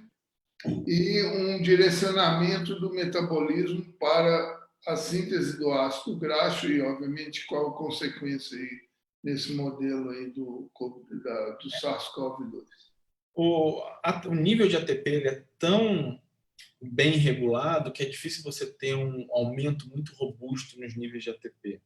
e um direcionamento do metabolismo para a síntese do ácido graxo e, obviamente, qual a consequência aí nesse modelo aí do SARS-CoV-2. O nível de ATP ele é tão bem regulado que é difícil você ter um aumento muito robusto nos níveis de ATP.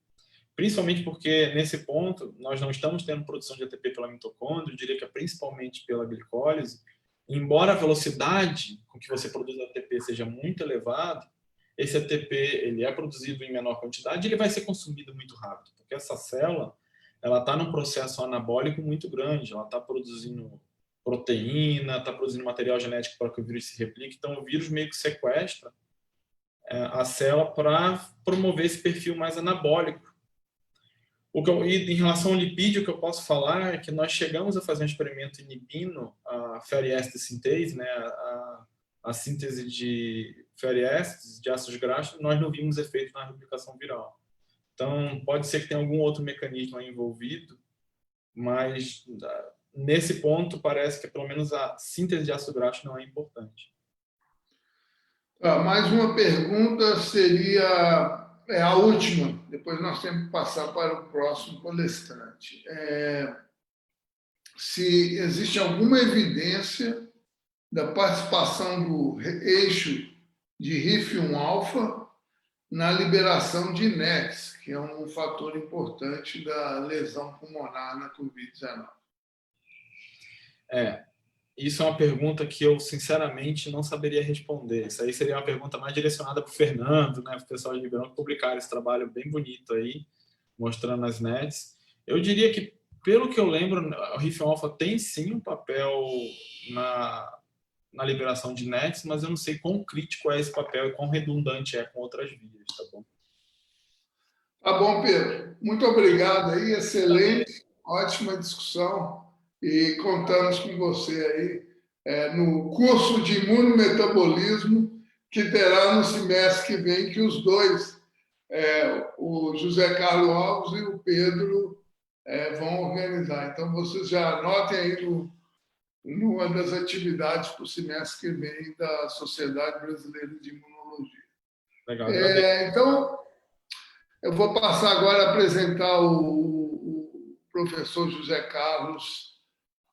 Principalmente porque, nesse ponto, nós não estamos tendo produção de ATP pela mitocôndria, eu diria que é principalmente pela glicólise. Embora a velocidade com que você produz ATP seja muito elevada, esse ATP ele é produzido em menor quantidade e ele vai ser consumido muito rápido, porque essa célula está num processo anabólico muito grande, ela está produzindo proteína, está produzindo material genético para que o vírus se replique, então o vírus meio que sequestra a célula para promover esse perfil mais anabólico. E em relação ao lipídio, o que eu posso falar é que nós chegamos a fazer um experimento inibindo a fatty acid synthase, né, a síntese de fatty acids, de ácidos graxos, nós não vimos efeito na replicação viral. Então, pode ser que tenha algum outro mecanismo aí envolvido, mas nesse ponto parece que pelo menos a síntese de ácido graxo não é importante. Mais uma pergunta seria a última, depois nós temos que passar para o próximo palestrante. Se existe alguma evidência da participação do eixo de HIF-1α na liberação de NETs, que é um fator importante da lesão pulmonar na Covid-19. Isso é uma pergunta que eu, sinceramente, não saberia responder. Isso aí seria uma pergunta mais direcionada para o Fernando, né, para o pessoal de Ribeirão, que publicaram esse trabalho bem bonito aí, mostrando as NETs. Eu diria que, pelo que eu lembro, o HIF-1α tem sim um papel na liberação de NETs, mas eu não sei quão crítico é esse papel e quão redundante é com outras vias, tá bom? Tá bom, Pedro. Muito obrigado aí, excelente, ótima discussão. E contamos com você aí no curso de imunometabolismo que terá no semestre que vem, que os dois, o José Carlos Alves e o Pedro, vão organizar. Então, vocês já anotem aí numa das atividades para o semestre que vem da Sociedade Brasileira de Imunologia. Legal, então, eu vou passar agora a apresentar o professor José Carlos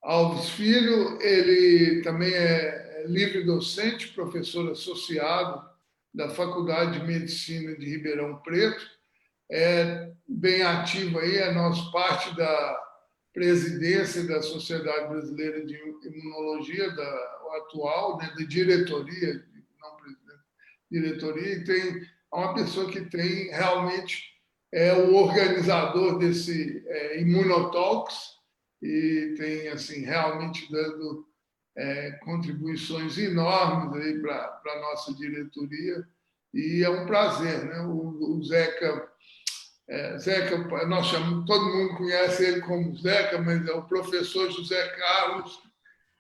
Alves Filho. Ele também é livre docente, professor associado da Faculdade de Medicina de Ribeirão Preto. É bem ativo aí, parte da presidência da Sociedade Brasileira de Imunologia, da atual, né, da diretoria, não presidente, diretoria, e é uma pessoa que tem realmente o organizador desse Imunotalks e tem assim realmente dando contribuições enormes aí para a nossa diretoria, e é um prazer, né? O Zeca, nós chamamos, todo mundo conhece ele como Zeca, mas é o professor José Carlos.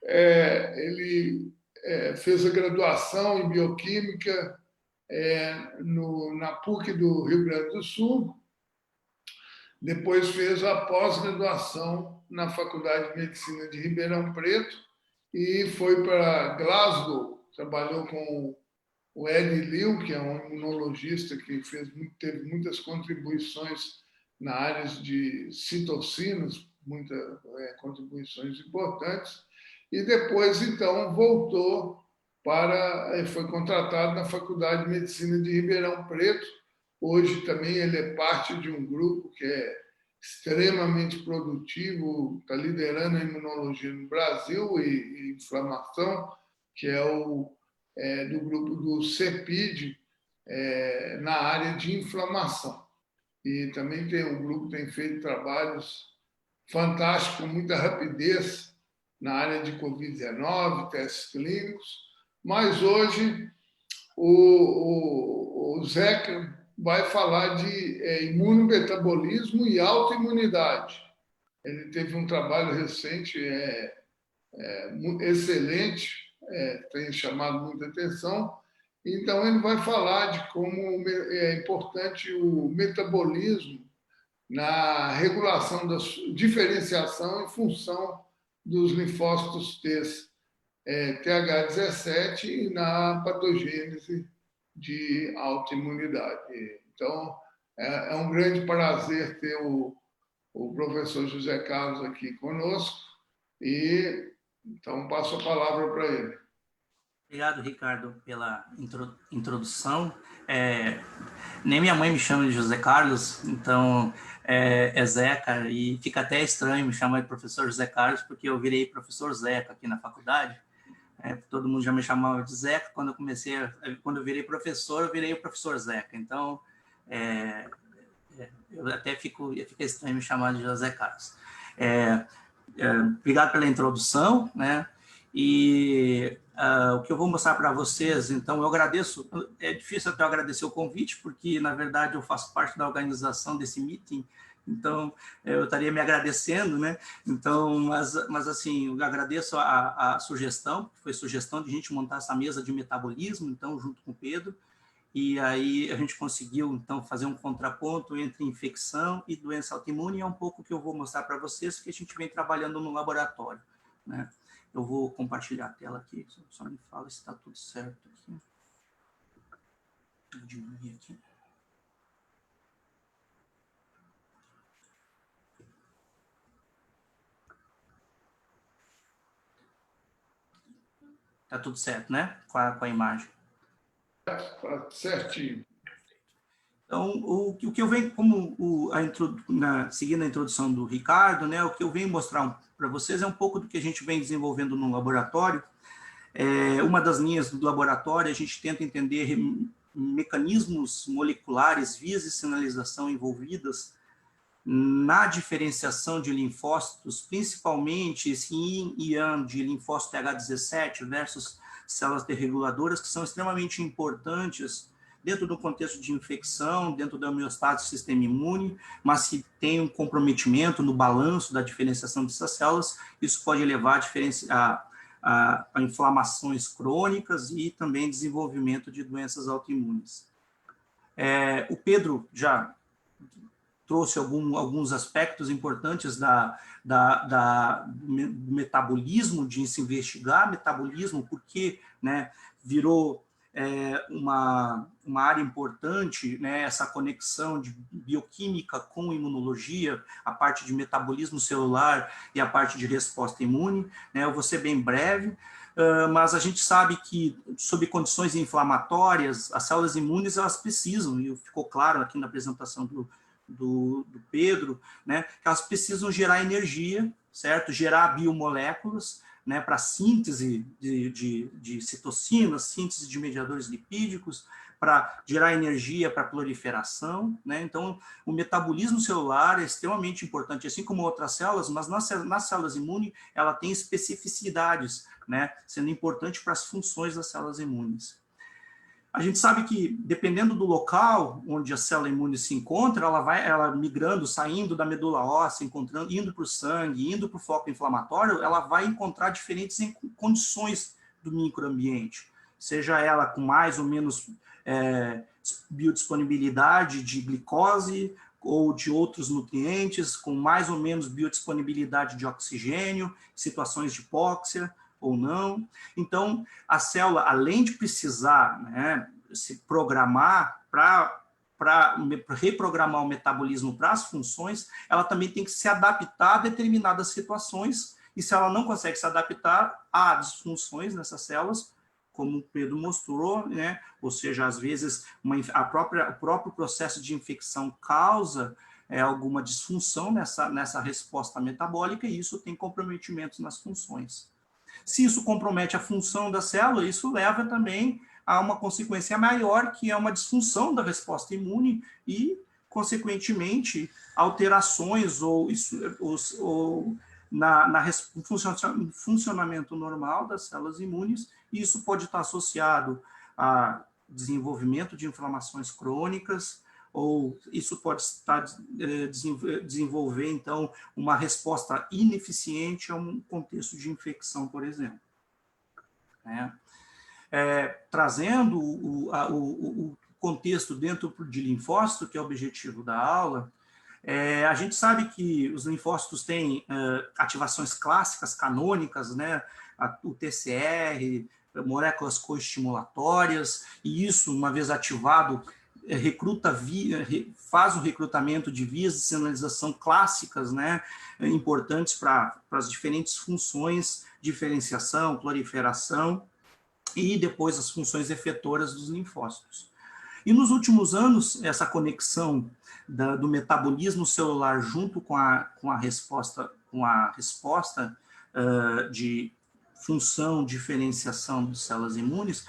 Ele fez a graduação em bioquímica na PUC do Rio Grande do Sul, depois fez a pós-graduação na Faculdade de Medicina de Ribeirão Preto e foi para Glasgow, trabalhou com o Ed Liu, que é um imunologista que teve muitas contribuições na área de citocinas, muitas contribuições importantes, e depois, então, foi contratado na Faculdade de Medicina de Ribeirão Preto. Hoje também ele é parte de um grupo que é extremamente produtivo, está liderando a imunologia no Brasil e inflamação, que é do grupo do CEPID, na área de inflamação. E também o grupo tem feito trabalhos fantásticos, com muita rapidez, na área de Covid-19, testes clínicos. Mas hoje o Zeca vai falar de imunometabolismo e autoimunidade. Ele teve um trabalho recente excelente, tem chamado muita atenção. Então, ele vai falar de como é importante o metabolismo na regulação da diferenciação em função dos linfócitos T, TH17 e na patogênese de autoimunidade. Então, é um grande prazer ter o professor José Carlos aqui conosco e então passo a palavra para ele. Obrigado, Ricardo, pela introdução. Nem minha mãe me chama de José Carlos, então é Zeca, e fica até estranho me chamar de professor José Carlos, porque eu virei professor Zeca aqui na faculdade. Todo mundo já me chamava de Zeca. Quando eu virei professor, eu virei o professor Zeca. Então, eu até fica estranho me chamar de José Carlos. Obrigado pela introdução, né? E o que eu vou mostrar para vocês, então, eu agradeço. É difícil até eu agradecer o convite, porque, na verdade, eu faço parte da organização desse meeting, então, eu estaria me agradecendo, né? Então, mas assim, eu agradeço a sugestão, que foi sugestão de a gente montar essa mesa de metabolismo, então, junto com o Pedro, e aí a gente conseguiu, então, fazer um contraponto entre infecção e doença autoimune, e é um pouco que eu vou mostrar para vocês, que a gente vem trabalhando no laboratório, né? Eu vou compartilhar a tela aqui, só me fala se está tudo certo aqui. Vou diminuir aqui. Tá tudo certo, né? Com a imagem. Certinho. Então, o que eu venho, seguindo a introdução do Ricardo, né, o que eu venho mostrar para vocês é um pouco do que a gente vem desenvolvendo no laboratório. Uma das linhas do laboratório, a gente tenta entender mecanismos moleculares, vias de sinalização envolvidas na diferenciação de linfócitos, principalmente esse yin e yang de linfócito TH17 versus células desreguladoras, que são extremamente importantes dentro do contexto de infecção, dentro da homeostase do sistema imune, mas se tem um comprometimento no balanço da diferenciação dessas células, isso pode levar a inflamações crônicas e também desenvolvimento de doenças autoimunes. O Pedro já trouxe alguns aspectos importantes do metabolismo, de se investigar metabolismo, porque, né, virou uma área importante, né, essa conexão de bioquímica com imunologia, a parte de metabolismo celular e a parte de resposta imune, né. Eu vou ser bem breve, mas a gente sabe que, sob condições inflamatórias, as células imunes, elas precisam, e ficou claro aqui na apresentação do Pedro, né, que elas precisam gerar energia, certo? Gerar biomoléculas, né, para síntese de citocinas, síntese de mediadores lipídicos, para gerar energia para proliferação, né? Então, o metabolismo celular é extremamente importante, assim como outras células, mas nas células imunes, ela tem especificidades, né, sendo importante para as funções das células imunes. A gente sabe que, dependendo do local onde a célula imune se encontra, ela migrando, saindo da medula óssea, indo para o sangue, indo para o foco inflamatório, ela vai encontrar diferentes condições do microambiente, seja ela com mais ou menos biodisponibilidade de glicose ou de outros nutrientes, com mais ou menos biodisponibilidade de oxigênio, situações de hipóxia ou não. Então, a célula, além de precisar, né, se programar para reprogramar o metabolismo para as funções, ela também tem que se adaptar a determinadas situações, e se ela não consegue se adaptar, há disfunções nessas células, como o Pedro mostrou, né? Ou seja, às vezes o próprio processo de infecção causa alguma disfunção nessa resposta metabólica, e isso tem comprometimentos nas funções. Se isso compromete a função da célula, isso leva também a uma consequência maior, que é uma disfunção da resposta imune e, consequentemente, alterações no funcionamento normal das células imunes, e isso pode estar associado a desenvolvimento de inflamações crônicas, ou isso pode desenvolver, então, uma resposta ineficiente a um contexto de infecção, por exemplo. Trazendo o contexto dentro de linfócito, que é o objetivo da aula, a gente sabe que os linfócitos têm ativações clássicas, canônicas, né? O TCR, moléculas coestimulatórias, e isso, uma vez ativado, faz o recrutamento de vias de sinalização clássicas, né, importantes para as diferentes funções, diferenciação, proliferação, e depois as funções efetoras dos linfócitos. E nos últimos anos, essa conexão do metabolismo celular junto com a resposta de função, diferenciação de células imunes,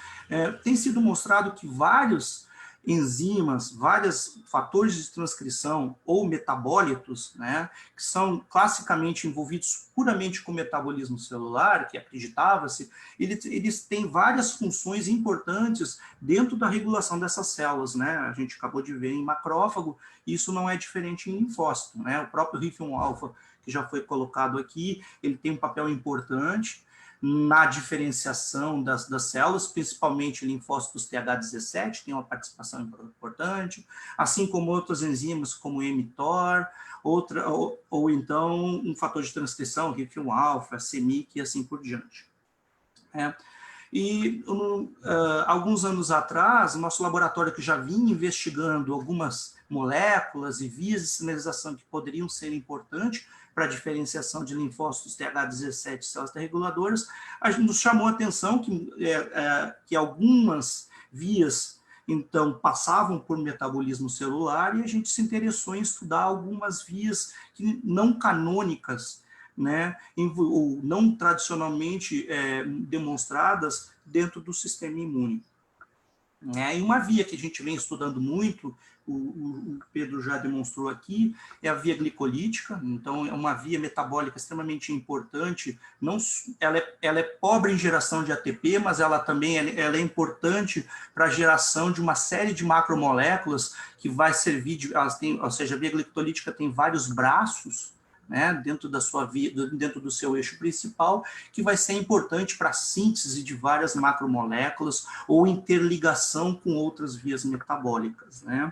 tem sido mostrado que vários enzimas, vários fatores de transcrição ou metabólitos, né, que são classicamente envolvidos puramente com o metabolismo celular, que acreditava-se, eles têm várias funções importantes dentro da regulação dessas células, né? A gente acabou de ver em macrófago, e isso não é diferente em linfócito, né? O próprio HIF-1α, que já foi colocado aqui, ele tem um papel importante na diferenciação das células, principalmente linfócitos TH17, tem uma participação importante, assim como outras enzimas como o mTOR, ou então um fator de transcrição, HIF-1α, CMYC e assim por diante. E alguns anos atrás, nosso laboratório, que já vinha investigando algumas moléculas e vias de sinalização que poderiam ser importantes para a diferenciação de linfócitos TH17 células T-reguladoras, a gente nos chamou a atenção que algumas vias, então, passavam por metabolismo celular, e a gente se interessou em estudar algumas vias não canônicas, né, ou não tradicionalmente demonstradas dentro do sistema imune. E uma via que a gente vem estudando muito, o Pedro já demonstrou aqui, é a via glicolítica. Então, é uma via metabólica extremamente importante. Ela é pobre em geração de ATP, mas ela também é importante para a geração de uma série de macromoléculas que vai servir, ou seja, a via glicolítica tem vários braços, né, dentro da sua vida, dentro do seu eixo principal, que vai ser importante para a síntese de várias macromoléculas ou interligação com outras vias metabólicas, né?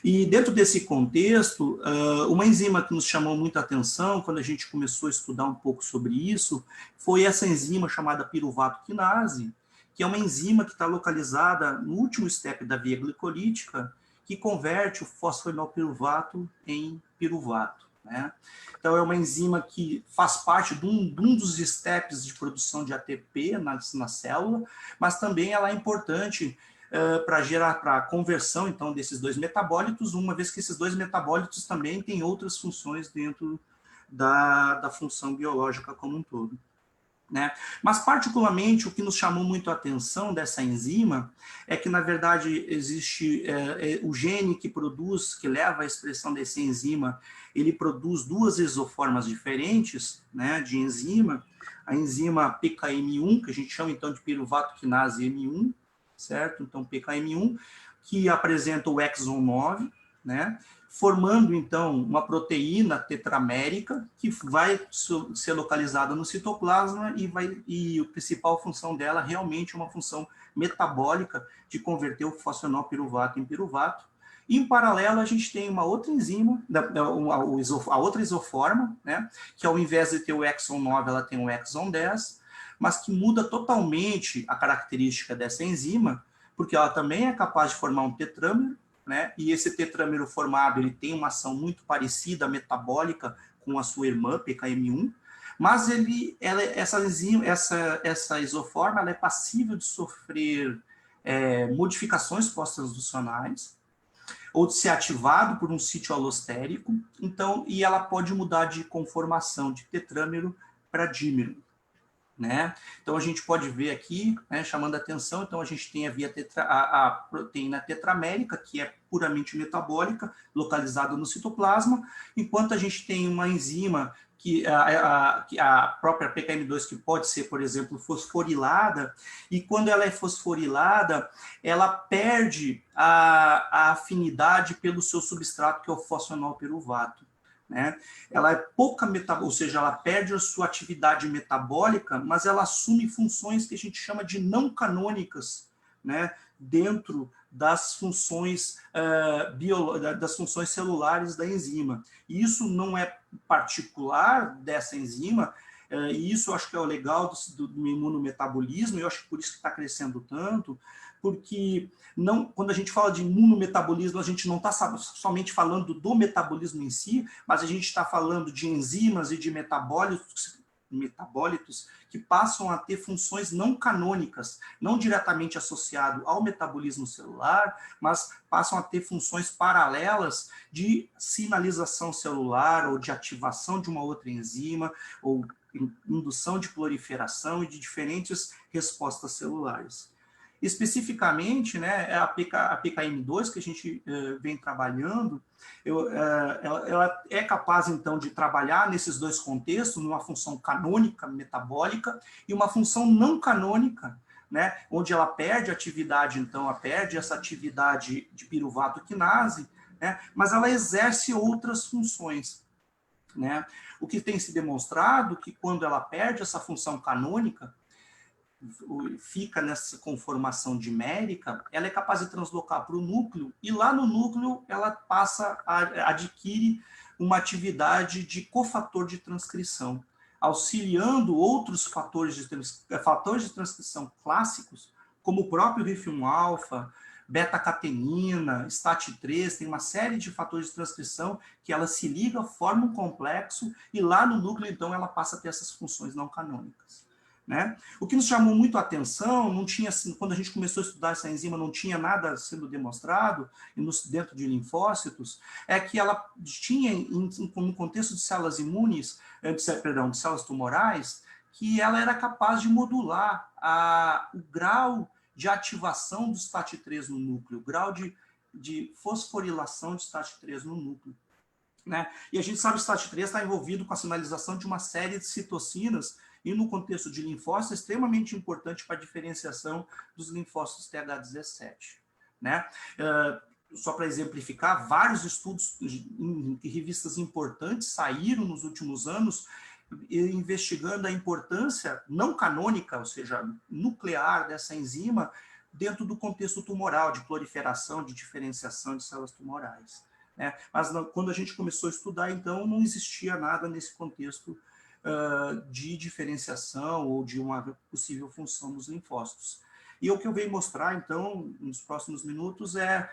E dentro desse contexto, uma enzima que nos chamou muita atenção quando a gente começou a estudar um pouco sobre isso foi essa enzima chamada piruvato quinase, que é uma enzima que está localizada no último step da via glicolítica, que converte o fosfoenolpiruvato em piruvato, né? Então, é uma enzima que faz parte de um dos steps de produção de ATP na célula, mas também ela é importante para a conversão, então, desses dois metabólitos, uma vez que esses dois metabólitos também têm outras funções dentro da função biológica como um todo, né? Mas, particularmente, o que nos chamou muito a atenção dessa enzima é que, na verdade, existe o gene que leva à expressão dessa enzima, ele produz duas isoformas diferentes, né, de enzima, a enzima PKM1, que a gente chama, então, de piruvato quinase M1, certo? Então, PKM1, que apresenta o exon 9, né? Formando, então, uma proteína tetramérica que vai ser localizada no citoplasma e a principal função dela realmente é uma função metabólica de converter o fosfenolpiruvato em piruvato. E, em paralelo, a gente tem uma outra enzima, a outra isoforma, né, que ao invés de ter o exon 9, ela tem o exon 10, mas que muda totalmente a característica dessa enzima, porque ela também é capaz de formar um tetrâmero, né? E esse tetrâmero formado ele tem uma ação muito parecida metabólica com a sua irmã, PKM1, mas essa isoforma ela é passível de sofrer modificações pós-transducionais ou de ser ativado por um sítio alostérico, então, e ela pode mudar de conformação de tetrâmero para dímero, né? Então, a gente pode ver aqui, né, chamando a atenção, então a gente tem a proteína tetramérica, que é puramente metabólica, localizada no citoplasma, enquanto a gente tem uma enzima, que a própria PKM2, que pode ser, por exemplo, fosforilada, e quando ela é fosforilada, ela perde a afinidade pelo seu substrato, que é o fosfenolpiruvato, né? Ela é pouca metabólica, ou seja, ela perde a sua atividade metabólica, mas ela assume funções que a gente chama de não canônicas, né? Dentro das funções das funções celulares da enzima. E isso não é particular dessa enzima, e isso eu acho que é o legal do imunometabolismo, e eu acho que por isso que está crescendo tanto, porque quando a gente fala de imunometabolismo, a gente não está somente falando do metabolismo em si, mas a gente está falando de enzimas e de metabólitos que passam a ter funções não canônicas, não diretamente associado ao metabolismo celular, mas passam a ter funções paralelas de sinalização celular ou de ativação de uma outra enzima ou indução de proliferação e de diferentes respostas celulares. Especificamente, né, a PKM2 que a gente vem trabalhando, ela é capaz, então, de trabalhar nesses dois contextos, numa função canônica metabólica e uma função não canônica, né, onde ela perde atividade, então, ela perde essa atividade de piruvato quinase, né, mas ela exerce outras funções, né. O que tem se demonstrado que quando ela perde essa função canônica, fica nessa conformação dimérica, ela é capaz de translocar para o núcleo, e lá no núcleo ela adquire uma atividade de cofator de transcrição, auxiliando outros fatores de transcrição clássicos, como o próprio RIF1-alfa, beta-catenina, STAT3, tem uma série de fatores de transcrição que ela se liga, forma um complexo, e lá no núcleo, então, ela passa a ter essas funções não canônicas, né? O que nos chamou muito a atenção, não tinha, quando a gente começou a estudar essa enzima, não tinha nada sendo demonstrado dentro de linfócitos, é que ela tinha, no contexto de células imunes, de células tumorais, que ela era capaz de modular o grau de ativação do STAT3 no núcleo, o grau de fosforilação de STAT3 no núcleo, né? E a gente sabe que o STAT3 está envolvido com a sinalização de uma série de citocinas, e no contexto de linfócitos é extremamente importante para a diferenciação dos linfócitos TH17, né? só para exemplificar, vários estudos em revistas importantes saíram nos últimos anos investigando a importância não canônica, ou seja, nuclear dessa enzima dentro do contexto tumoral, de proliferação, de diferenciação de células tumorais, né? Mas quando a gente começou a estudar, então, não existia nada nesse contexto de diferenciação ou de uma possível função dos linfócitos. E o que eu venho mostrar, então, nos próximos minutos, é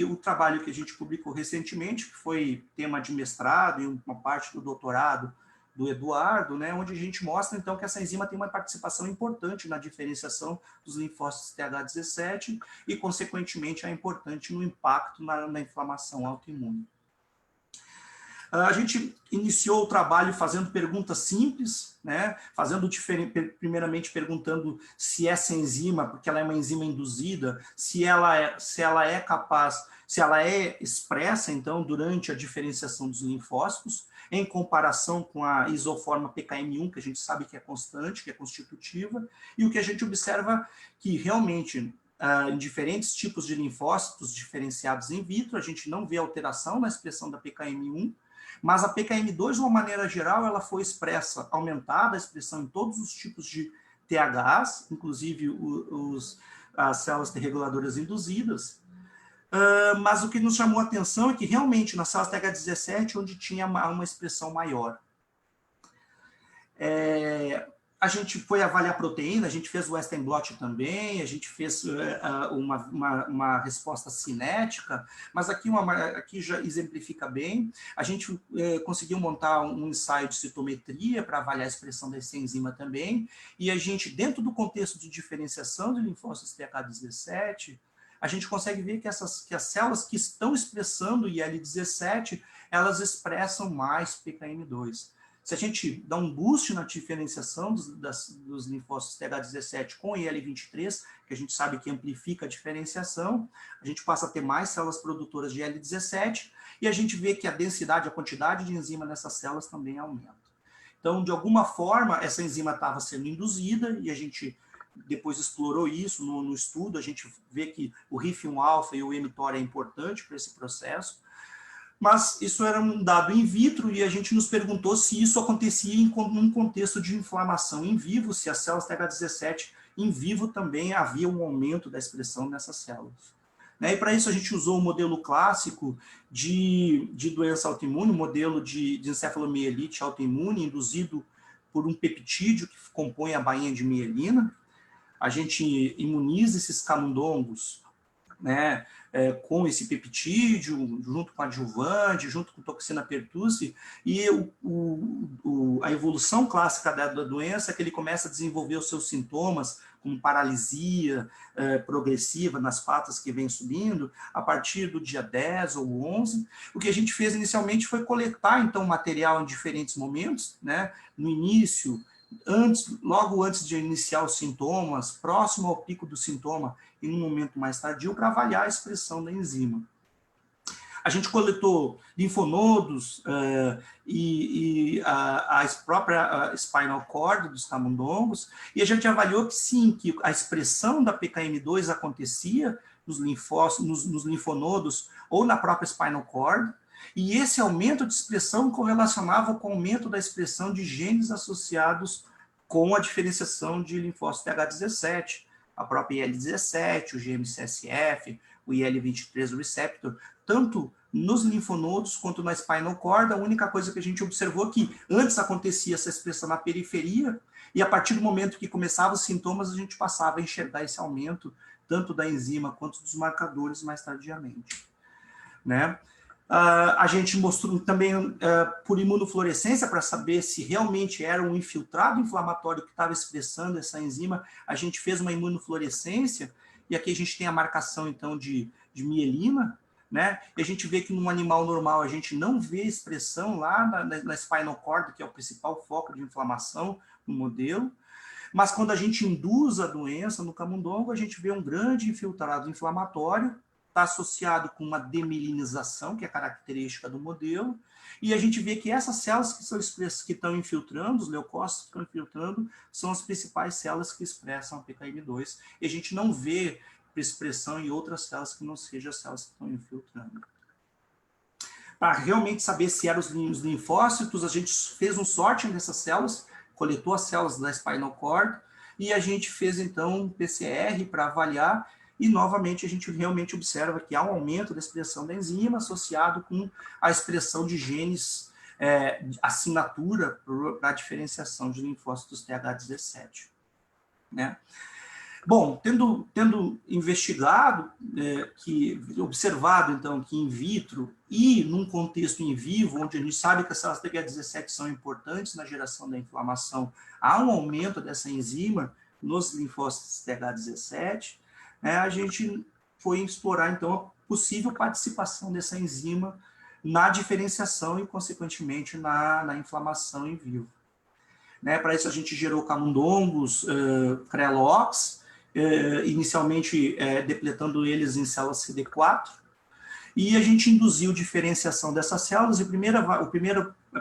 o trabalho que a gente publicou recentemente, que foi tema de mestrado e uma parte do doutorado do Eduardo, né, onde a gente mostra, então, que essa enzima tem uma participação importante na diferenciação dos linfócitos TH17 e, consequentemente, é importante no impacto na inflamação autoimune. A gente iniciou o trabalho fazendo perguntas simples, né? Primeiramente perguntando se essa enzima, porque ela é uma enzima induzida, se ela é capaz, se ela é expressa, então, durante a diferenciação dos linfócitos, em comparação com a isoforma PKM1, que a gente sabe que é constante, que é constitutiva, e o que a gente observa que realmente em diferentes tipos de linfócitos diferenciados in vitro, a gente não vê alteração na expressão da PKM1, mas a PKM2, de uma maneira geral, ela foi expressa, aumentada a expressão em todos os tipos de THs, inclusive as células T reguladoras induzidas. Mas o que nos chamou a atenção é que realmente nas células TH17, onde tinha uma expressão maior. A gente foi avaliar proteína, a gente fez o Western blot também, a gente fez uma resposta cinética, mas aqui já exemplifica bem. A gente conseguiu montar um ensaio de citometria para avaliar a expressão dessa enzima também, e a gente, dentro do contexto de diferenciação de linfócitos TH17, a gente consegue ver que as células que estão expressando IL-17, elas expressam mais PKM2. Se a gente dá um boost na diferenciação dos linfócitos TH17 com IL-23, que a gente sabe que amplifica a diferenciação, a gente passa a ter mais células produtoras de IL-17 e a gente vê que a densidade, a quantidade de enzima nessas células também aumenta. Então, de alguma forma, essa enzima estava sendo induzida e a gente depois explorou isso no estudo, a gente vê que o RIF1-alfa e o mTOR é importante para esse processo, mas isso era um dado in vitro e a gente nos perguntou se isso acontecia em um contexto de inflamação in vivo, se as células TH17 in vivo também havia um aumento da expressão nessas células. E para isso a gente usou o modelo clássico de doença autoimune, o modelo de encefalomielite autoimune induzido por um peptídeo que compõe a bainha de mielina. A gente imuniza esses camundongos, né, com esse peptídeo, junto com adjuvante, junto com toxina pertusse, e a evolução clássica da doença é que ele começa a desenvolver os seus sintomas, como paralisia progressiva nas patas que vem subindo, a partir do dia 10 ou 11. O que a gente fez inicialmente foi coletar, então, material em diferentes momentos, né, no início, logo antes de iniciar os sintomas, próximo ao pico do sintoma e num momento mais tardio, para avaliar a expressão da enzima. A gente coletou linfonodos e a própria spinal cord dos camundongos, e a gente avaliou que sim, que a expressão da PKM2 acontecia nos linfonodos ou na própria spinal cord, e esse aumento de expressão correlacionava com o aumento da expressão de genes associados com a diferenciação de linfócito TH17, a própria IL-17, o GM-CSF, o IL-23 receptor, tanto nos linfonodos quanto na spinal cord. A única coisa que a gente observou é que antes acontecia essa expressão na periferia, e a partir do momento que começavam os sintomas, a gente passava a enxergar esse aumento, tanto da enzima quanto dos marcadores mais tardiamente, né? A gente mostrou também por imunofluorescência para saber se realmente era um infiltrado inflamatório que estava expressando essa enzima. A gente fez uma imunofluorescência e aqui a gente tem a marcação então de mielina, né? E a gente vê que num animal normal a gente não vê expressão lá na spinal cord, que é o principal foco de inflamação no modelo. Mas quando a gente induz a doença no camundongo, a gente vê um grande infiltrado inflamatório, está associado com uma demilinização, que é característica do modelo, e a gente vê que essas células que estão infiltrando, os leucócitos que estão infiltrando, são as principais células que expressam a PKM2, e a gente não vê expressão em outras células que não sejam as células que estão infiltrando. Para realmente saber se eram os linfócitos, a gente fez um sorting dessas células, coletou as células da spinal cord, e a gente fez, então, um PCR para avaliar, e, novamente, a gente realmente observa que há um aumento da expressão da enzima associado com a expressão de genes, assinatura para a diferenciação de linfócitos TH17. Né? Bom, tendo investigado, observado, então, que in vitro e num contexto in vivo, onde a gente sabe que as células TH17 são importantes na geração da inflamação, há um aumento dessa enzima nos linfócitos TH17, a gente foi explorar, então, a possível participação dessa enzima na diferenciação e, consequentemente, na inflamação in vivo. Para isso, a gente gerou camundongos, CRELOX, inicialmente depletando eles em células CD4, e a gente induziu diferenciação dessas células, e o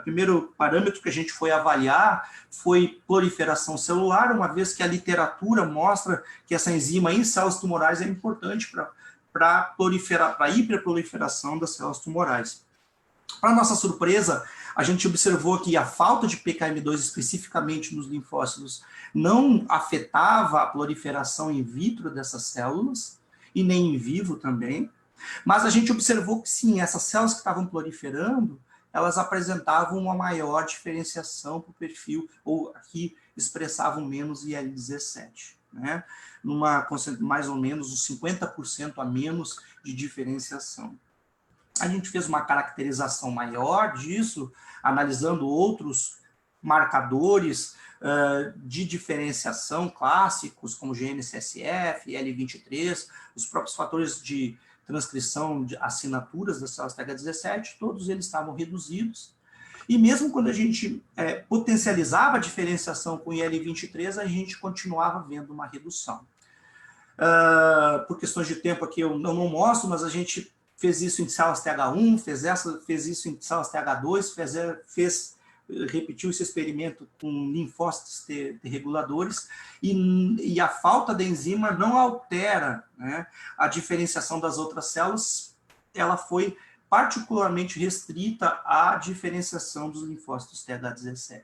primeiro parâmetro que a gente foi avaliar foi proliferação celular, uma vez que a literatura mostra que essa enzima em células tumorais é importante para a hiperproliferação das células tumorais. Para nossa surpresa, a gente observou que a falta de PKM2 especificamente nos linfócitos não afetava a proliferação in vitro dessas células, e nem in vivo também, mas a gente observou que sim, essas células que estavam proliferando, elas apresentavam uma maior diferenciação para o perfil, ou aqui expressavam menos IL-17, né? Mais ou menos uns 50% a menos de diferenciação. A gente fez uma caracterização maior disso, analisando outros marcadores de diferenciação clássicos, como GNCSF, L23, os próprios fatores de transcrição de assinaturas das células TH17, todos eles estavam reduzidos. E mesmo quando a gente potencializava a diferenciação com IL-23, a gente continuava vendo uma redução. Por questões de tempo aqui eu não mostro, mas a gente fez isso em células TH1, fez isso em células TH2, repetiu esse experimento com linfócitos T reguladores, e a falta da enzima não altera, né, a diferenciação das outras células, ela foi particularmente restrita à diferenciação dos linfócitos TH17.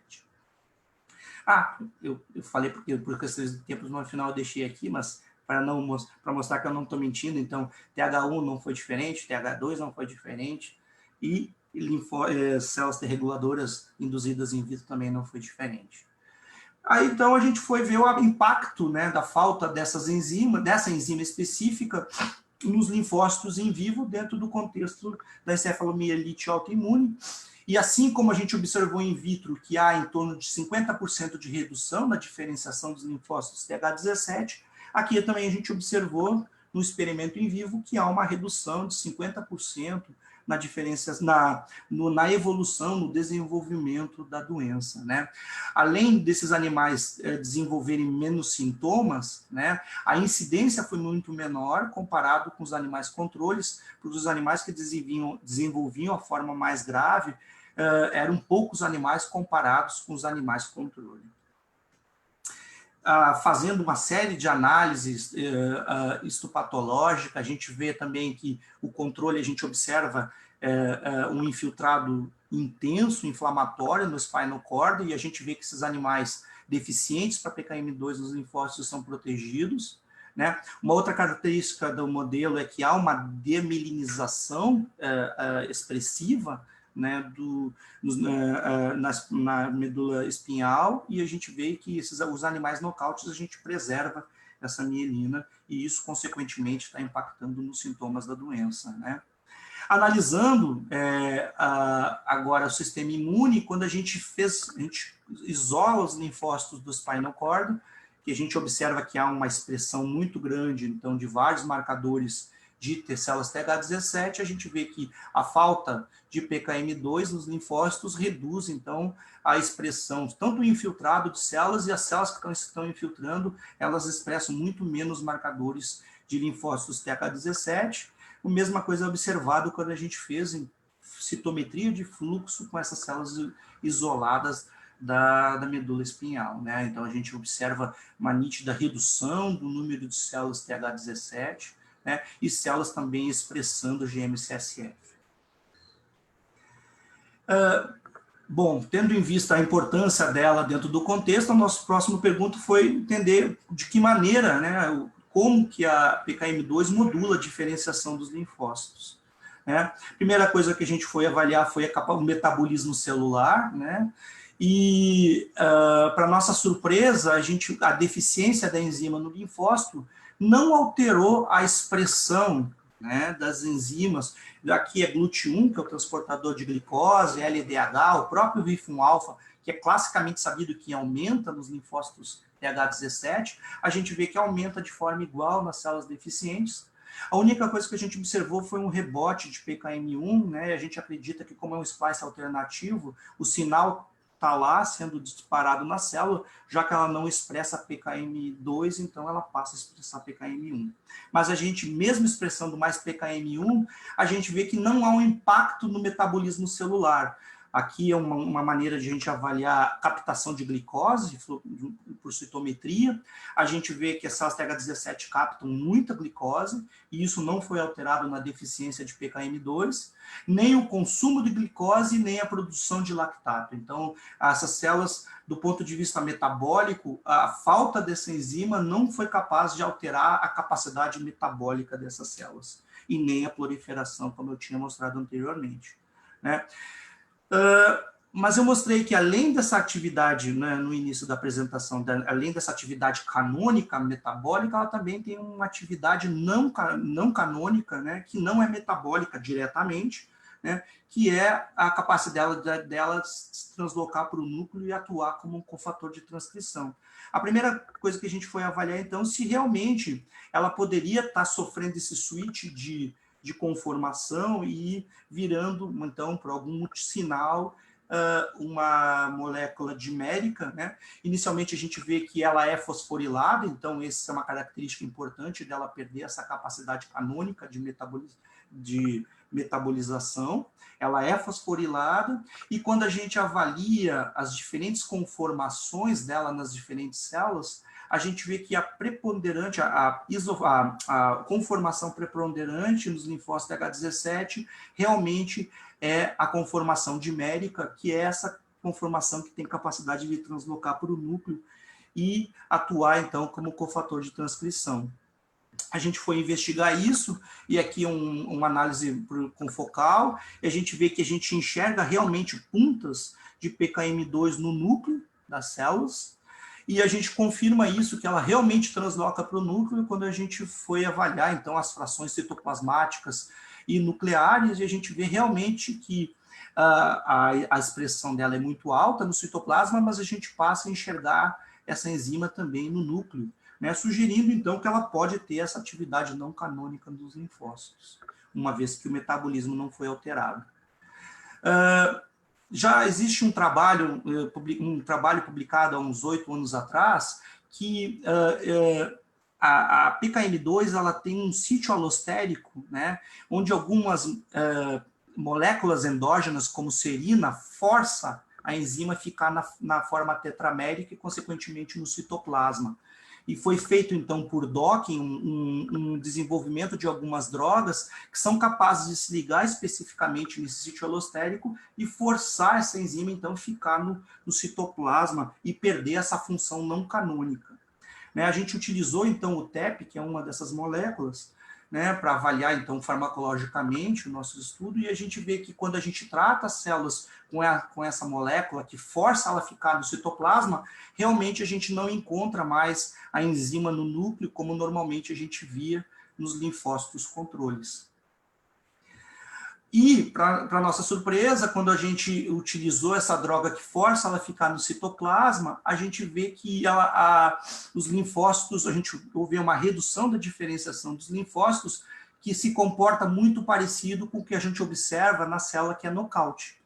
Eu falei porque por questões de tempo no final eu deixei aqui, mas para mostrar que eu não estou mentindo, então TH1 não foi diferente, TH2 não foi diferente, e células T reguladoras induzidas in vitro também não foi diferente. Aí então a gente foi ver o impacto, né, da falta dessa enzima específica nos linfócitos in vivo dentro do contexto da encefalomielite autoimune. E assim como a gente observou in vitro que há em torno de 50% de redução na diferenciação dos linfócitos TH17, aqui também a gente observou no experimento in vivo que há uma redução de 50% na evolução, no desenvolvimento da doença, né? Além desses animais desenvolverem menos sintomas, né, a incidência foi muito menor comparado com os animais controles, porque os animais que desenvolviam a forma mais grave eram poucos animais comparados com os animais controle. Fazendo uma série de análises histopatológicas, a gente vê também que o controle, a gente observa um infiltrado intenso, inflamatório no spinal cord, e a gente vê que esses animais deficientes para PKM2 nos linfócitos são protegidos, né? Uma outra característica do modelo é que há uma demilinização expressiva, né, na medula espinhal, e a gente vê que os animais nocautes a gente preserva essa mielina, e isso, consequentemente, está impactando nos sintomas da doença, né? Analisando agora o sistema imune, quando a gente isola os linfócitos do spinal cord, que a gente observa que há uma expressão muito grande, então, de vários marcadores de células TH17, a gente vê que a falta de PKM2 nos linfócitos reduz, então, a expressão, tanto o infiltrado de células, e as células que estão infiltrando, elas expressam muito menos marcadores de linfócitos TH17. A mesma coisa é observado quando a gente fez em citometria de fluxo com essas células isoladas da medula espinhal, né? Então, a gente observa uma nítida redução do número de células TH17, né? E células também expressando GM-CSF. Bom, tendo em vista a importância dela dentro do contexto, a nossa próxima pergunta foi entender de que maneira, né, como que a PKM2 modula a diferenciação dos linfócitos. Né? Primeira coisa que a gente foi avaliar foi o metabolismo celular, né? E, para nossa surpresa, a deficiência da enzima no linfócito não alterou a expressão, né, das enzimas. Aqui é GLUT1, que é o transportador de glicose, LDH, o próprio RIF1-alfa, que é classicamente sabido que aumenta nos linfócitos TH17, a gente vê que aumenta de forma igual nas células deficientes. A única coisa que a gente observou foi um rebote de PKM1, né? A gente acredita que, como é um splice alternativo, o sinal está lá sendo disparado na célula, já que ela não expressa PKM2, então ela passa a expressar PKM1. Mas a gente, mesmo expressando mais PKM1, a gente vê que não há um impacto no metabolismo celular. Aqui é uma maneira de a gente avaliar a captação de glicose por citometria. A gente vê que as células TH17 captam muita glicose, e isso não foi alterado na deficiência de PKM2, nem o consumo de glicose, nem a produção de lactato. Então, essas células, do ponto de vista metabólico, a falta dessa enzima não foi capaz de alterar a capacidade metabólica dessas células, e nem a proliferação, como eu tinha mostrado anteriormente, né? Mas eu mostrei que, além dessa atividade, né, no início da apresentação, além dessa atividade canônica metabólica, ela também tem uma atividade não canônica, né, que não é metabólica diretamente, né, que é a capacidade dela se translocar para o núcleo e atuar como um cofator de transcrição. A primeira coisa que a gente foi avaliar, então, se realmente ela poderia estar sofrendo esse switch de conformação e virando, então, por algum sinal, uma molécula dimérica, né? Inicialmente a gente vê que ela é fosforilada, então essa é uma característica importante dela perder essa capacidade canônica de metabolização. Ela é fosforilada, e quando a gente avalia as diferentes conformações dela nas diferentes células, a gente vê que a preponderante, a conformação preponderante nos linfócitos TH17 realmente é a conformação dimérica, que é essa conformação que tem capacidade de translocar para o núcleo e atuar, então, como cofator de transcrição. A gente foi investigar isso, e aqui uma análise confocal, e a gente vê que a gente enxerga realmente puntas de PKM2 no núcleo das células, e a gente confirma isso, que ela realmente transloca para o núcleo quando a gente foi avaliar, então, as frações citoplasmáticas e nucleares, e a gente vê realmente que a expressão dela é muito alta no citoplasma, mas a gente passa a enxergar essa enzima também no núcleo, né, sugerindo, então, que ela pode ter essa atividade não canônica dos linfócitos, uma vez que o metabolismo não foi alterado. Já existe um trabalho publicado há uns 8 anos atrás, que a PKM2 ela tem um sítio alostérico, né, onde algumas moléculas endógenas, como serina, força a enzima a ficar na forma tetramérica e, consequentemente, no citoplasma. E foi feito, então, por docking, um desenvolvimento de algumas drogas que são capazes de se ligar especificamente nesse sítio alostérico e forçar essa enzima, então, ficar no citoplasma e perder essa função não canônica. Né, a gente utilizou, então, o TEP, que é uma dessas moléculas, né, para avaliar, então, farmacologicamente o nosso estudo, e a gente vê que quando a gente trata as células com essa molécula, que força ela a ficar no citoplasma, realmente a gente não encontra mais a enzima no núcleo, como normalmente a gente via nos linfócitos controles. E, para nossa surpresa, quando a gente utilizou essa droga que força ela a ficar no citoplasma, a gente vê que os linfócitos, a gente houve uma redução da diferenciação dos linfócitos, que se comporta muito parecido com o que a gente observa na célula que é nocaute.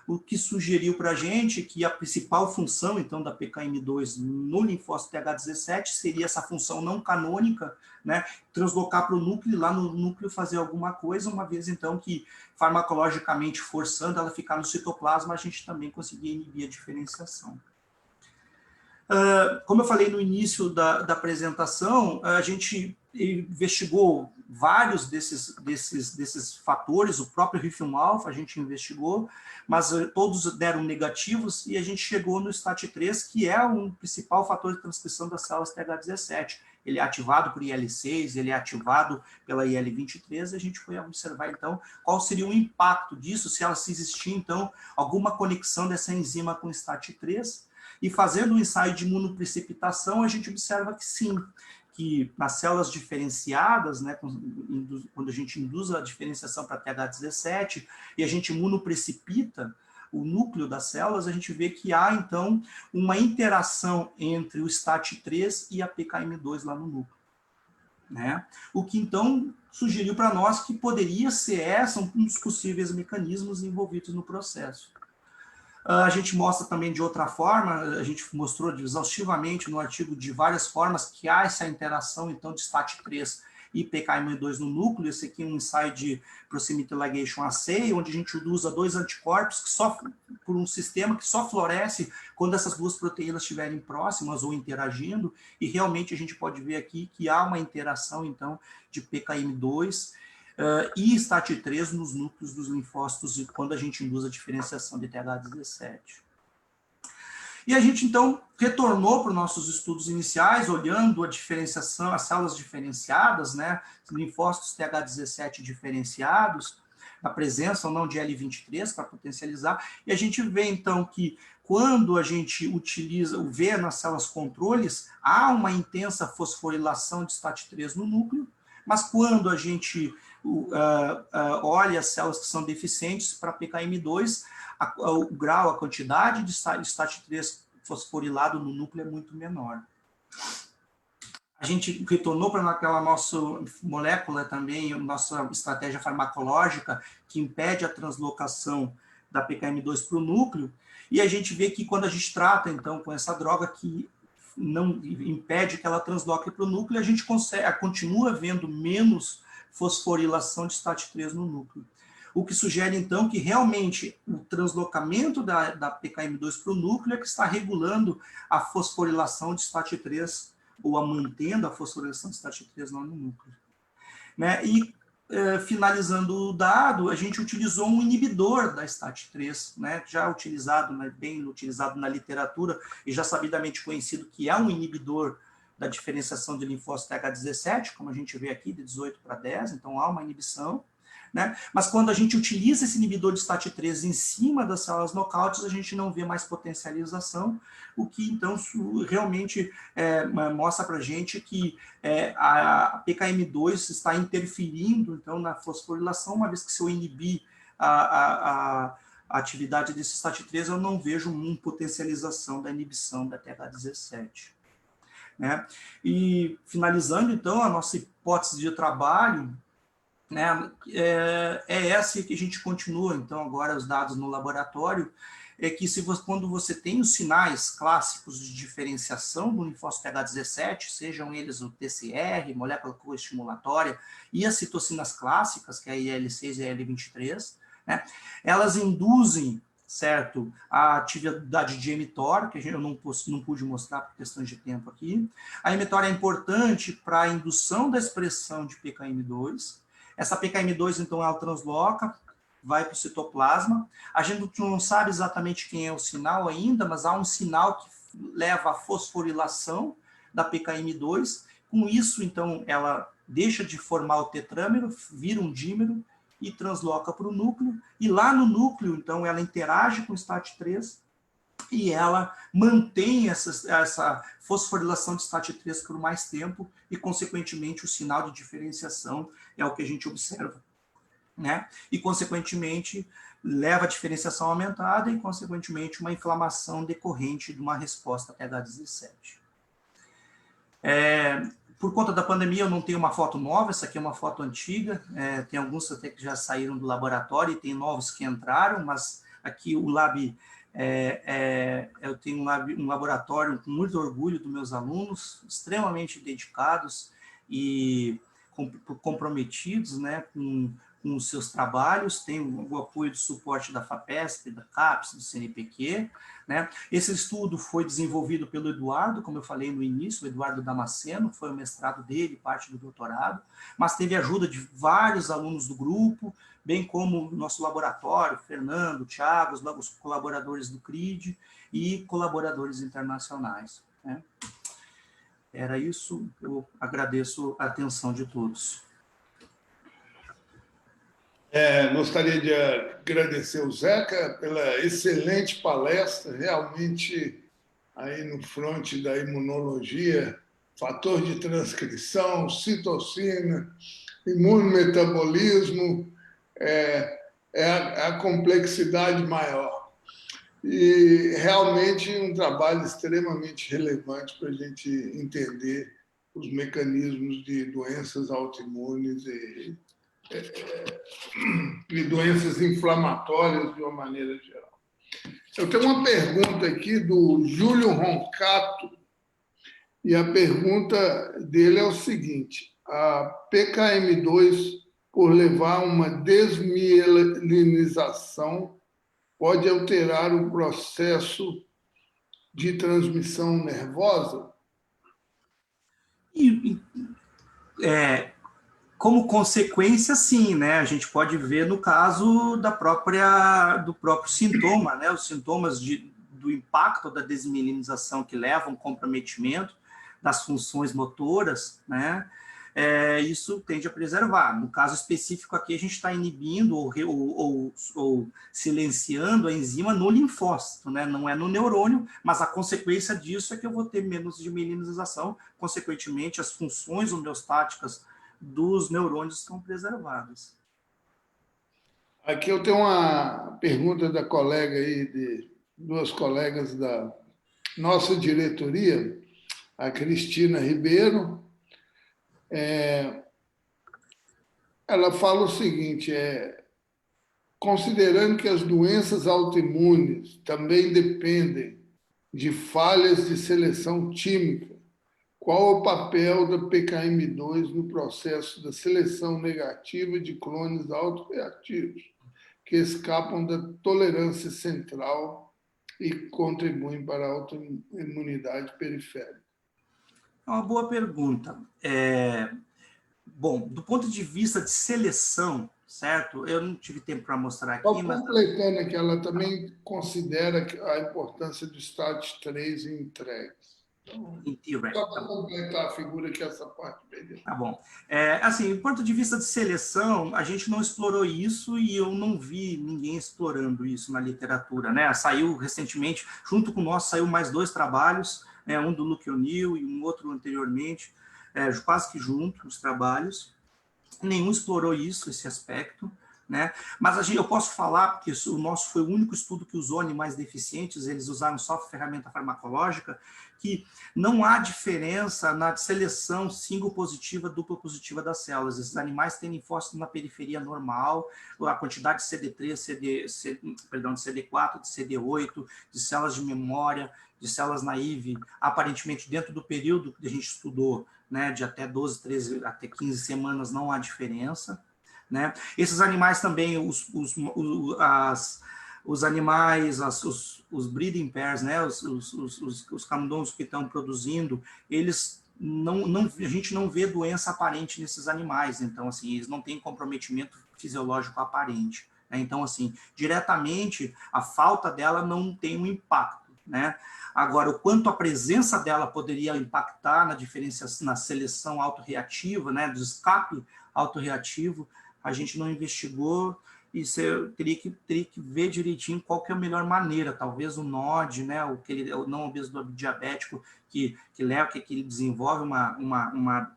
o que sugeriu para a gente que a principal função, então, da PKM2 no linfócito TH17 seria essa função não canônica, né, translocar para o núcleo e lá no núcleo fazer alguma coisa, uma vez, então, que farmacologicamente forçando ela ficar no citoplasma, a gente também conseguia inibir a diferenciação. Como eu falei no início da apresentação, a gente investigou vários desses fatores, o próprio RIFILM-alfa a gente investigou, mas todos deram negativos e a gente chegou no STAT3, que é um principal fator de transcrição das células TH17. Ele é ativado por IL-6, ele é ativado pela IL-23, e a gente foi observar, então, qual seria o impacto disso, se existir, então, alguma conexão dessa enzima com o STAT3. E fazendo um ensaio de imunoprecipitação, a gente observa que sim, que nas células diferenciadas, né, quando a gente induz a diferenciação para TH17 e a gente imunoprecipita o núcleo das células, a gente vê que há, então, uma interação entre o STAT3 e a PKM2 lá no núcleo, né? O que, então, sugeriu para nós que poderia ser um dos possíveis mecanismos envolvidos no processo. A gente mostra também de outra forma, a gente mostrou exaustivamente no artigo de várias formas que há essa interação, então, de STAT3 e PKM2 no núcleo. Esse aqui é um ensaio de Proximity Ligation Assay, onde a gente usa 2 anticorpos por um sistema que só floresce quando essas duas proteínas estiverem próximas ou interagindo, e realmente a gente pode ver aqui que há uma interação, então, de PKM2 e STAT3 nos núcleos dos linfócitos quando a gente induz a diferenciação de TH17. E a gente, então, retornou para os nossos estudos iniciais, olhando a diferenciação, as células diferenciadas, né, linfócitos TH17 diferenciados, a presença ou não de L23 para potencializar, e a gente vê, então, que quando a gente vê nas células controles, há uma intensa fosforilação de STAT3 no núcleo, mas quando a gente olha as células que são deficientes para PKM2, o grau, a quantidade de STAT3 fosforilado no núcleo é muito menor. A gente retornou para aquela nossa molécula também, nossa estratégia farmacológica, que impede a translocação da PKM2 para o núcleo, e a gente vê que quando a gente trata, então, com essa droga que não impede que ela transloque para o núcleo, a gente continua vendo menos fosforilação de STAT3 no núcleo. O que sugere, então, que realmente o translocamento da PKM2 para o núcleo é que está regulando a fosforilação de STAT3, ou a mantendo a fosforilação de STAT3 lá no núcleo. Né? E, finalizando o dado, a gente utilizou um inibidor da STAT3, né? Já utilizado, né, bem utilizado na literatura, e já sabidamente conhecido que é um inibidor da diferenciação de linfócito TH17, como a gente vê aqui, de 18 para 10, então há uma inibição, né? Mas quando a gente utiliza esse inibidor de STAT3 em cima das células nocautes, a gente não vê mais potencialização, o que então realmente mostra para a gente que a PKM2 está interferindo então na fosforilação, uma vez que se eu inibir a atividade desse STAT3, eu não vejo uma potencialização da inibição da TH17. Né? E finalizando, então, a nossa hipótese de trabalho, né, é essa que a gente continua, então, agora os dados no laboratório, é que quando você tem os sinais clássicos de diferenciação do linfócito TH17, sejam eles o TCR, molécula coestimulatória, e as citocinas clássicas, que é a IL-6 e a IL-23, né, elas induzem, certo, a atividade de mTOR, que eu não pude mostrar por questões de tempo aqui. A mTOR é importante para a indução da expressão de PKM2. Essa PKM2, então, ela transloca, vai para o citoplasma. A gente não sabe exatamente quem é o sinal ainda, mas há um sinal que leva à fosforilação da PKM2. Com isso, então, ela deixa de formar o tetrâmero, vira um dímero, e transloca para o núcleo, e lá no núcleo, então, ela interage com o STAT3 e ela mantém essa fosforilação de STAT3 por mais tempo e, consequentemente, o sinal de diferenciação é o que a gente observa, né? E, consequentemente, leva a diferenciação aumentada e, consequentemente, uma inflamação decorrente de uma resposta TH17. Por conta da pandemia, eu não tenho uma foto nova, essa aqui é uma foto antiga, tem alguns até que já saíram do laboratório e tem novos que entraram, mas Aqui o Lab, eu tenho um laboratório com muito orgulho dos meus alunos, extremamente dedicados e comprometidos, né, com os seus trabalhos. Tem o apoio de suporte da FAPESP, da CAPES, do CNPq, né? Esse estudo foi desenvolvido pelo Eduardo, como eu falei no início, o Eduardo Damasceno, foi o mestrado dele, parte do doutorado, mas teve ajuda de vários alunos do grupo, bem como o nosso laboratório, Fernando, Thiago, os colaboradores do CRID e colaboradores internacionais, né? Era isso, eu agradeço a atenção de todos. Gostaria de agradecer o Zeca pela excelente palestra, realmente aí no fronte da imunologia, fator de transcrição, citocina, imunometabolismo, é a complexidade maior. E realmente um trabalho extremamente relevante para a gente entender os mecanismos de doenças autoimunes e doenças inflamatórias de uma maneira geral. Eu tenho uma pergunta aqui do Júlio Roncato, e a pergunta dele é o seguinte: a PKM2, por levar uma desmielinização, pode alterar o processo de transmissão nervosa? Como consequência, sim, né? A gente pode ver no caso do próprio sintoma, né? Os sintomas do impacto da desmielinização que levam ao comprometimento das funções motoras, né? Isso tende a preservar. No caso específico aqui, a gente está inibindo ou silenciando a enzima no linfócito, né? Não é no neurônio, mas a consequência disso é que eu vou ter menos desmielinização, consequentemente, as funções homeostáticas dos neurônios estão preservadas. Aqui eu tenho uma pergunta da colega aí, de duas colegas da nossa diretoria, a Cristina Ribeiro. Ela fala o seguinte: considerando que as doenças autoimunes também dependem de falhas de seleção química, qual o papel da PKM2 no processo da seleção negativa de clones autorreativos que escapam da tolerância central e contribuem para a autoimunidade periférica? É uma boa pergunta. Bom, do ponto de vista de seleção, certo? Eu não tive tempo para mostrar aqui, Só mas... completando aqui, ela também considera a importância do STAT3 em entregas. Então, só para completar a figura que essa parte perdeu. Tá bom. Assim, do ponto de vista de seleção, a gente não explorou isso e eu não vi ninguém explorando isso na literatura, né? Saiu recentemente, junto com nós, saiu mais 2 trabalhos, né? Um do Luke O'Neill e um outro anteriormente, quase que juntos os trabalhos. Nenhum explorou esse aspecto, né? Mas eu posso falar, porque o nosso foi o único estudo que usou animais deficientes, eles usaram só ferramenta farmacológica, que não há diferença na seleção single positiva, dupla positiva das células. Esses animais têm linfócitos na periferia normal, a quantidade de CD3, de CD4, de CD8, de células de memória, de células naive, aparentemente dentro do período que a gente estudou, né, de até 12, 13, até 15 semanas, não há diferença, né? Esses animais também, os animais, os breeding pairs, né, os camundongos que estão produzindo, eles a gente não vê doença aparente nesses animais, então, assim, eles não têm comprometimento fisiológico aparente, né? Então, assim, diretamente, a falta dela não tem um impacto, né? Agora, o quanto a presença dela poderia impactar na seleção autorreativa, né, do escape autorreativo, a gente não investigou, e teria que ver direitinho qual que é a melhor maneira, talvez o NOD, né, o não obeso diabético, que ele desenvolve uma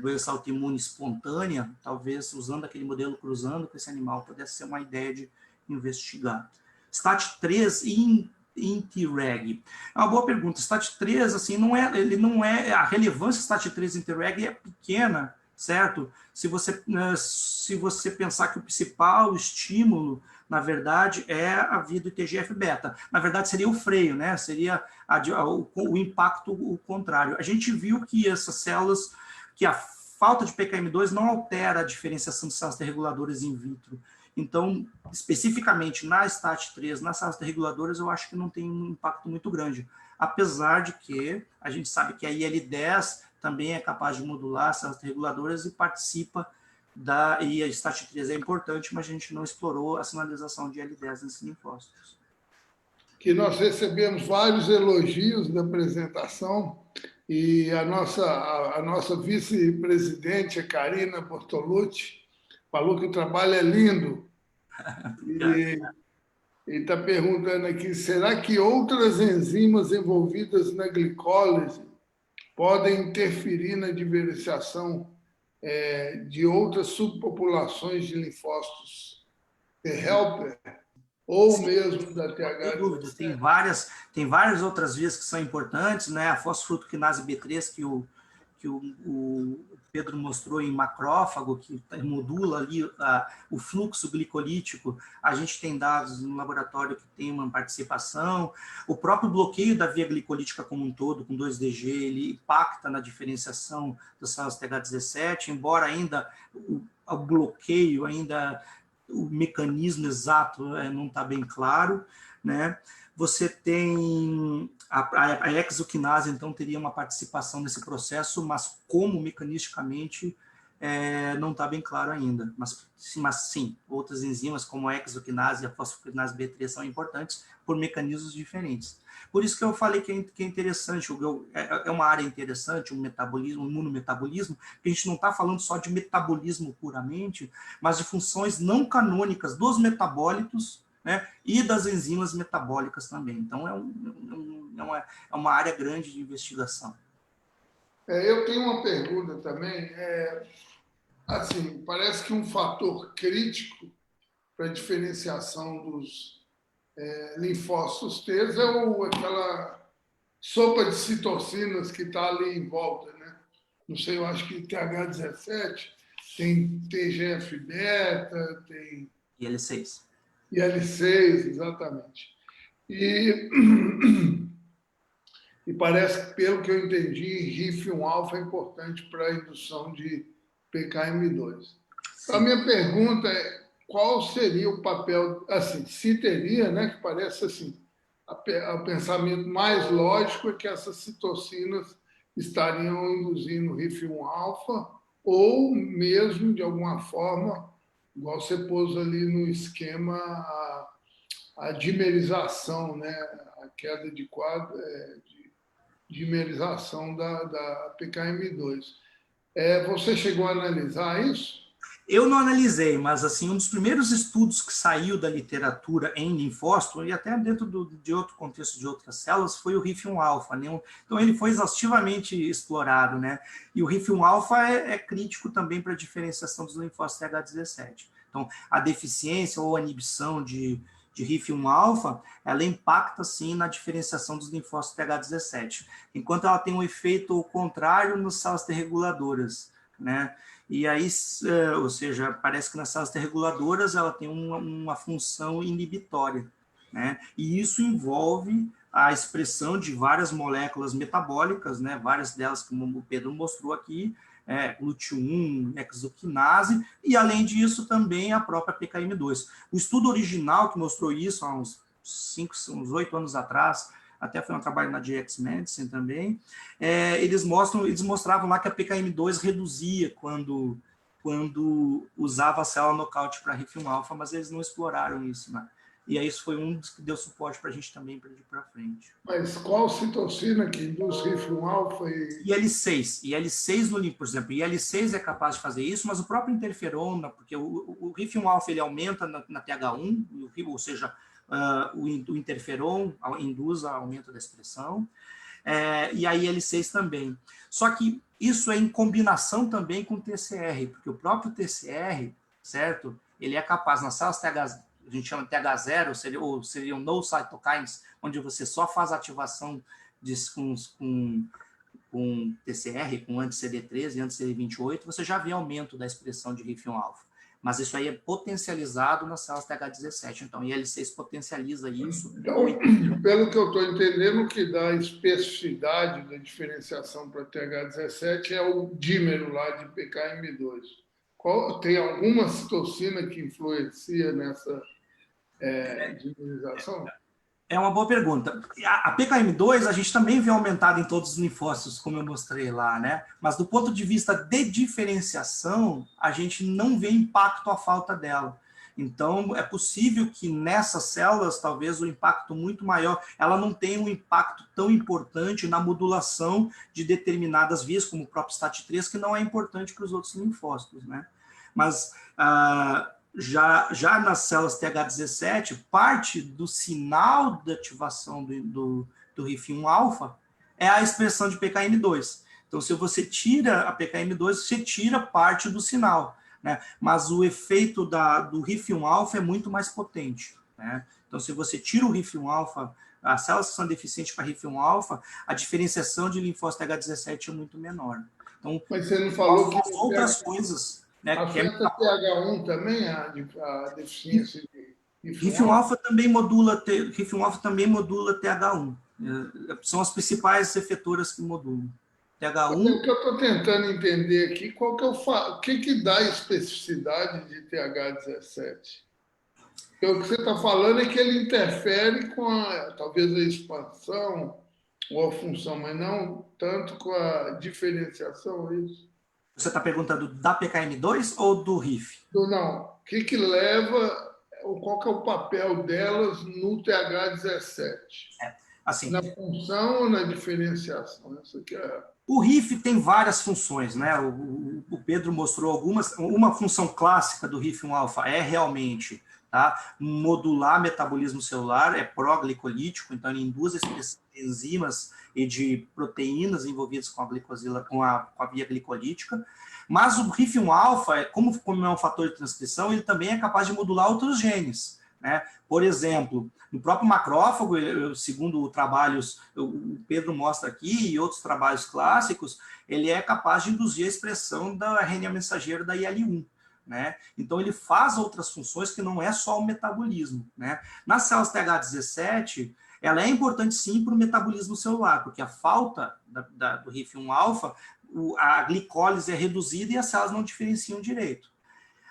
doença autoimune espontânea, talvez usando aquele modelo cruzando com esse animal, pudesse ser uma ideia de investigar. STAT3 em Treg. É uma boa pergunta. STAT3, assim, a relevância STAT3 em Treg é pequena, certo? Se você pensar que o principal estímulo, na verdade, é a via do TGF-beta. Na verdade, seria o freio, né? Seria o impacto o contrário. A gente viu que essas células, que a falta de PKM2 não altera a diferenciação de células T-reguladoras in vitro. Então, especificamente na STAT3, nas células T-reguladoras, eu acho que não tem um impacto muito grande. Apesar de que a gente sabe que a IL-10 também é capaz de modular as células T-reguladoras e participa e a STAT3 é importante, mas a gente não explorou a sinalização de IL-10 nesses linfócitos. Que nós recebemos vários elogios da apresentação e a nossa vice-presidente, a Karina Bortolucci, falou que o trabalho é lindo. E está perguntando aqui, será que outras enzimas envolvidas na glicólise podem interferir na diferenciação de outras subpopulações de linfócitos T-helper ou mesmo da TH17? Sem dúvida, tem várias outras vias que são importantes, né? A fosfofrutoquinase B3 que o Pedro mostrou em macrófago, que modula ali o fluxo glicolítico. A gente tem dados no laboratório que tem uma participação. O próprio bloqueio da via glicolítica como um todo, com 2DG, ele impacta na diferenciação das células TH17, embora ainda o bloqueio, ainda o mecanismo exato não está bem claro, né? Você tem a exoquinase, então, teria uma participação nesse processo, mas como mecanisticamente não está bem claro ainda. Mas sim, outras enzimas como a exoquinase e a fosfofrutoquinase B3 são importantes por mecanismos diferentes. Por isso que eu falei que é interessante, é uma área interessante, um imunometabolismo, que a gente não está falando só de metabolismo puramente, mas de funções não canônicas dos metabólitos, né, e das enzimas metabólicas também. Então, é uma área grande de investigação. Eu tenho uma pergunta também. Assim, parece que um fator crítico para a diferenciação dos linfócitos T é aquela sopa de citocinas que está ali em volta, né? Não sei, eu acho que TH17 tem TGF-beta, tem IL-6. IL-6, exatamente. E parece que, pelo que eu entendi, RIF1-alfa é importante para a indução de PKM2. Então, a minha pergunta é, qual seria o papel, assim, se teria, né, que parece assim, o pensamento mais lógico é que essas citocinas estariam induzindo RIF1-alfa ou mesmo, de alguma forma, igual você pôs ali no esquema, a dimerização, né, a queda de quadro, dimerização da PKM2. Você chegou a analisar isso? Eu não analisei, mas assim, um dos primeiros estudos que saiu da literatura em linfócito, e até dentro de outro contexto de outras células, foi o RIF1-alfa, né? Então, ele foi exaustivamente explorado, né? E o RIF1-alfa é crítico também para a diferenciação dos linfócitos TH17. Então, a deficiência ou a inibição de RIF1-alfa, ela impacta, sim, na diferenciação dos linfócitos TH17, enquanto ela tem um efeito contrário nas células T-reguladoras, né? E aí, ou seja, parece que nas células T-reguladoras ela tem uma função inibitória, né? E isso envolve a expressão de várias moléculas metabólicas, né? Várias delas, como o Pedro mostrou aqui, GLUT1, exoquinase, e além disso também a própria PKM2. O estudo original que mostrou isso há uns 8 anos atrás, até foi um trabalho na GX Medicine também, eles mostravam lá que a PKM2 reduzia quando usava a célula nocaute para RIF1-alfa, mas eles não exploraram isso, né? E aí isso foi um dos que deu suporte para a gente também para ir para frente. Mas qual citocina que induz RIF1-alfa? IL-6 no por exemplo, IL-6 é capaz de fazer isso, mas o próprio interferon, porque o RIF1-alfa ele aumenta na TH1, ou seja, o interferon induz aumento da expressão, e a IL-6 também. Só que isso é em combinação também com o TCR, porque o próprio TCR, certo? Ele é capaz, nas células TH, a gente chama de TH0, ou seriam no cytokines, onde você só faz ativação com TCR, com anti-CD13 e anti-CD28, você já vê aumento da expressão de RIF1-alfa. Mas isso aí é potencializado nas células TH17. Então, IL-6 potencializa isso. Então, pelo que eu estou entendendo, o que dá especificidade da diferenciação para TH17 é o dímero lá de PKM2. Tem alguma citocina que influencia nessa dimerização? É uma boa pergunta. A PKM2 a gente também vê aumentada em todos os linfócitos, como eu mostrei lá, né? Mas do ponto de vista de diferenciação, a gente não vê impacto à falta dela. Então, é possível que nessas células, talvez o impacto muito maior, ela não tenha um impacto tão importante na modulação de determinadas vias, como o próprio STAT3, que não é importante para os outros linfócitos, né? Mas já nas células TH17, parte do sinal de ativação do RIF1-alfa é a expressão de PKM2. Então, se você tira a PKM2, você tira parte do sinal, né? Mas o efeito do RIF1-alfa é muito mais potente, né? Então, se você tira o RIF1-alfa, as células que são deficientes para RIF1-alfa, a diferenciação de linfócito TH17 é muito menor. Então, mas você não falou que as outras coisas... afeta TH1 também, a deficiência de RIF1-alfa também modula TH1. São as principais efetoras que modulam. TH1... O que eu estou tentando entender aqui, qual que é o que dá especificidade de TH17? Porque o que você está falando é que ele interfere com talvez a expansão ou a função, mas não tanto com a diferenciação, é isso? Você está perguntando da PKM2 ou do RIF? Não. O que leva, qual que é o papel delas no TH17? Assim, Na função ou na diferenciação? Essa aqui é... O RIF tem várias funções, né? O Pedro mostrou algumas. Uma função clássica do RIF1-alfa é realmente, tá, modular metabolismo celular, é pró-glicolítico, então ele induz a expressão de enzimas e de proteínas envolvidas com a via glicolítica. Mas o RIF1-alfa, como é um fator de transcrição, ele também é capaz de modular outros genes, né? Por exemplo, no próprio macrófago, segundo trabalhos, o Pedro mostra aqui, e outros trabalhos clássicos, ele é capaz de induzir a expressão da RNA mensageiro da IL-1, né? Então, ele faz outras funções que não é só o metabolismo, né? Nas células TH17, ela é importante sim para o metabolismo celular, porque a falta do RIF1-alfa, a glicólise é reduzida e as células não diferenciam direito.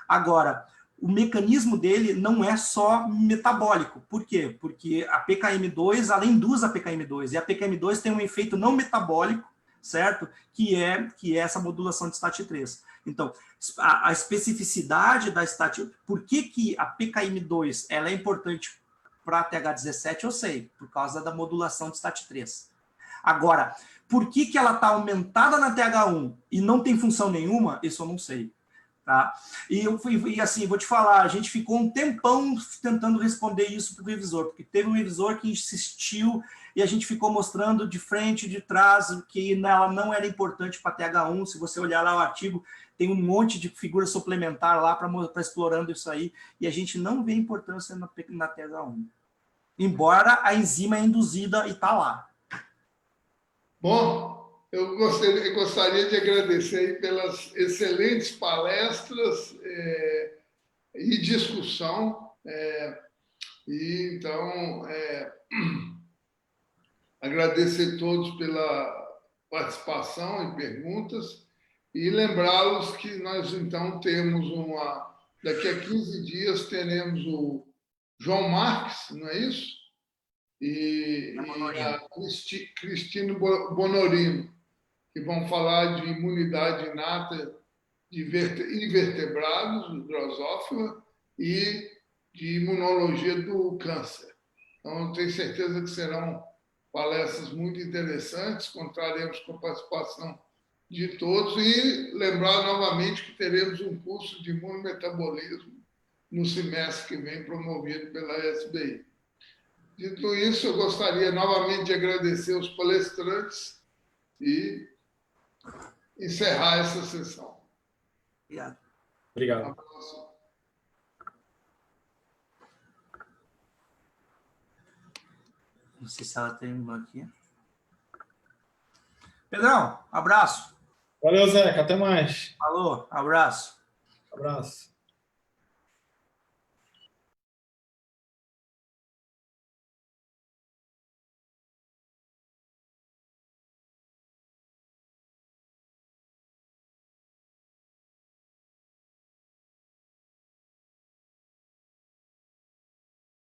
Agora, o mecanismo dele não é só metabólico. Por quê? Porque a PKM2, ela induz a PKM2, e a PKM2 tem um efeito não metabólico, certo? Que é essa modulação de STAT3. Então, a especificidade da STAT... Por que a PKM2 ela é importante para a TH17, eu sei, por causa da modulação de STAT3. Agora, por que ela está aumentada na TH1 e não tem função nenhuma? Isso eu não sei. Tá? E assim, vou te falar, a gente ficou um tempão tentando responder isso para o revisor, porque teve um revisor que insistiu e a gente ficou mostrando de frente, de trás, que ela não era importante para TH1. Se você olhar lá o artigo, tem um monte de figura suplementar lá para explorando isso aí, e a gente não vê importância na TH1. Embora a enzima é induzida e está lá. Bom, eu gostaria de agradecer aí pelas excelentes palestras e discussão. Então, agradecer a todos pela participação e perguntas e lembrá-los que nós, então, temos daqui a 15 dias, teremos o João Marques, não é isso? E a Cristina Bonorino, que vão falar de imunidade inata de invertebrados, drosófila, e de imunologia do câncer. Então, eu tenho certeza que serão palestras muito interessantes, contaremos com a participação de todos e lembrar novamente que teremos um curso de imunometabolismo no semestre que vem, promovido pela SBI. Dito isso, eu gostaria novamente de agradecer os palestrantes e encerrar essa sessão. Obrigado. Obrigado. Não sei se ela terminou aqui. Pedrão, abraço. Valeu, Zeca. Até mais. Falou, abraço. Abraço.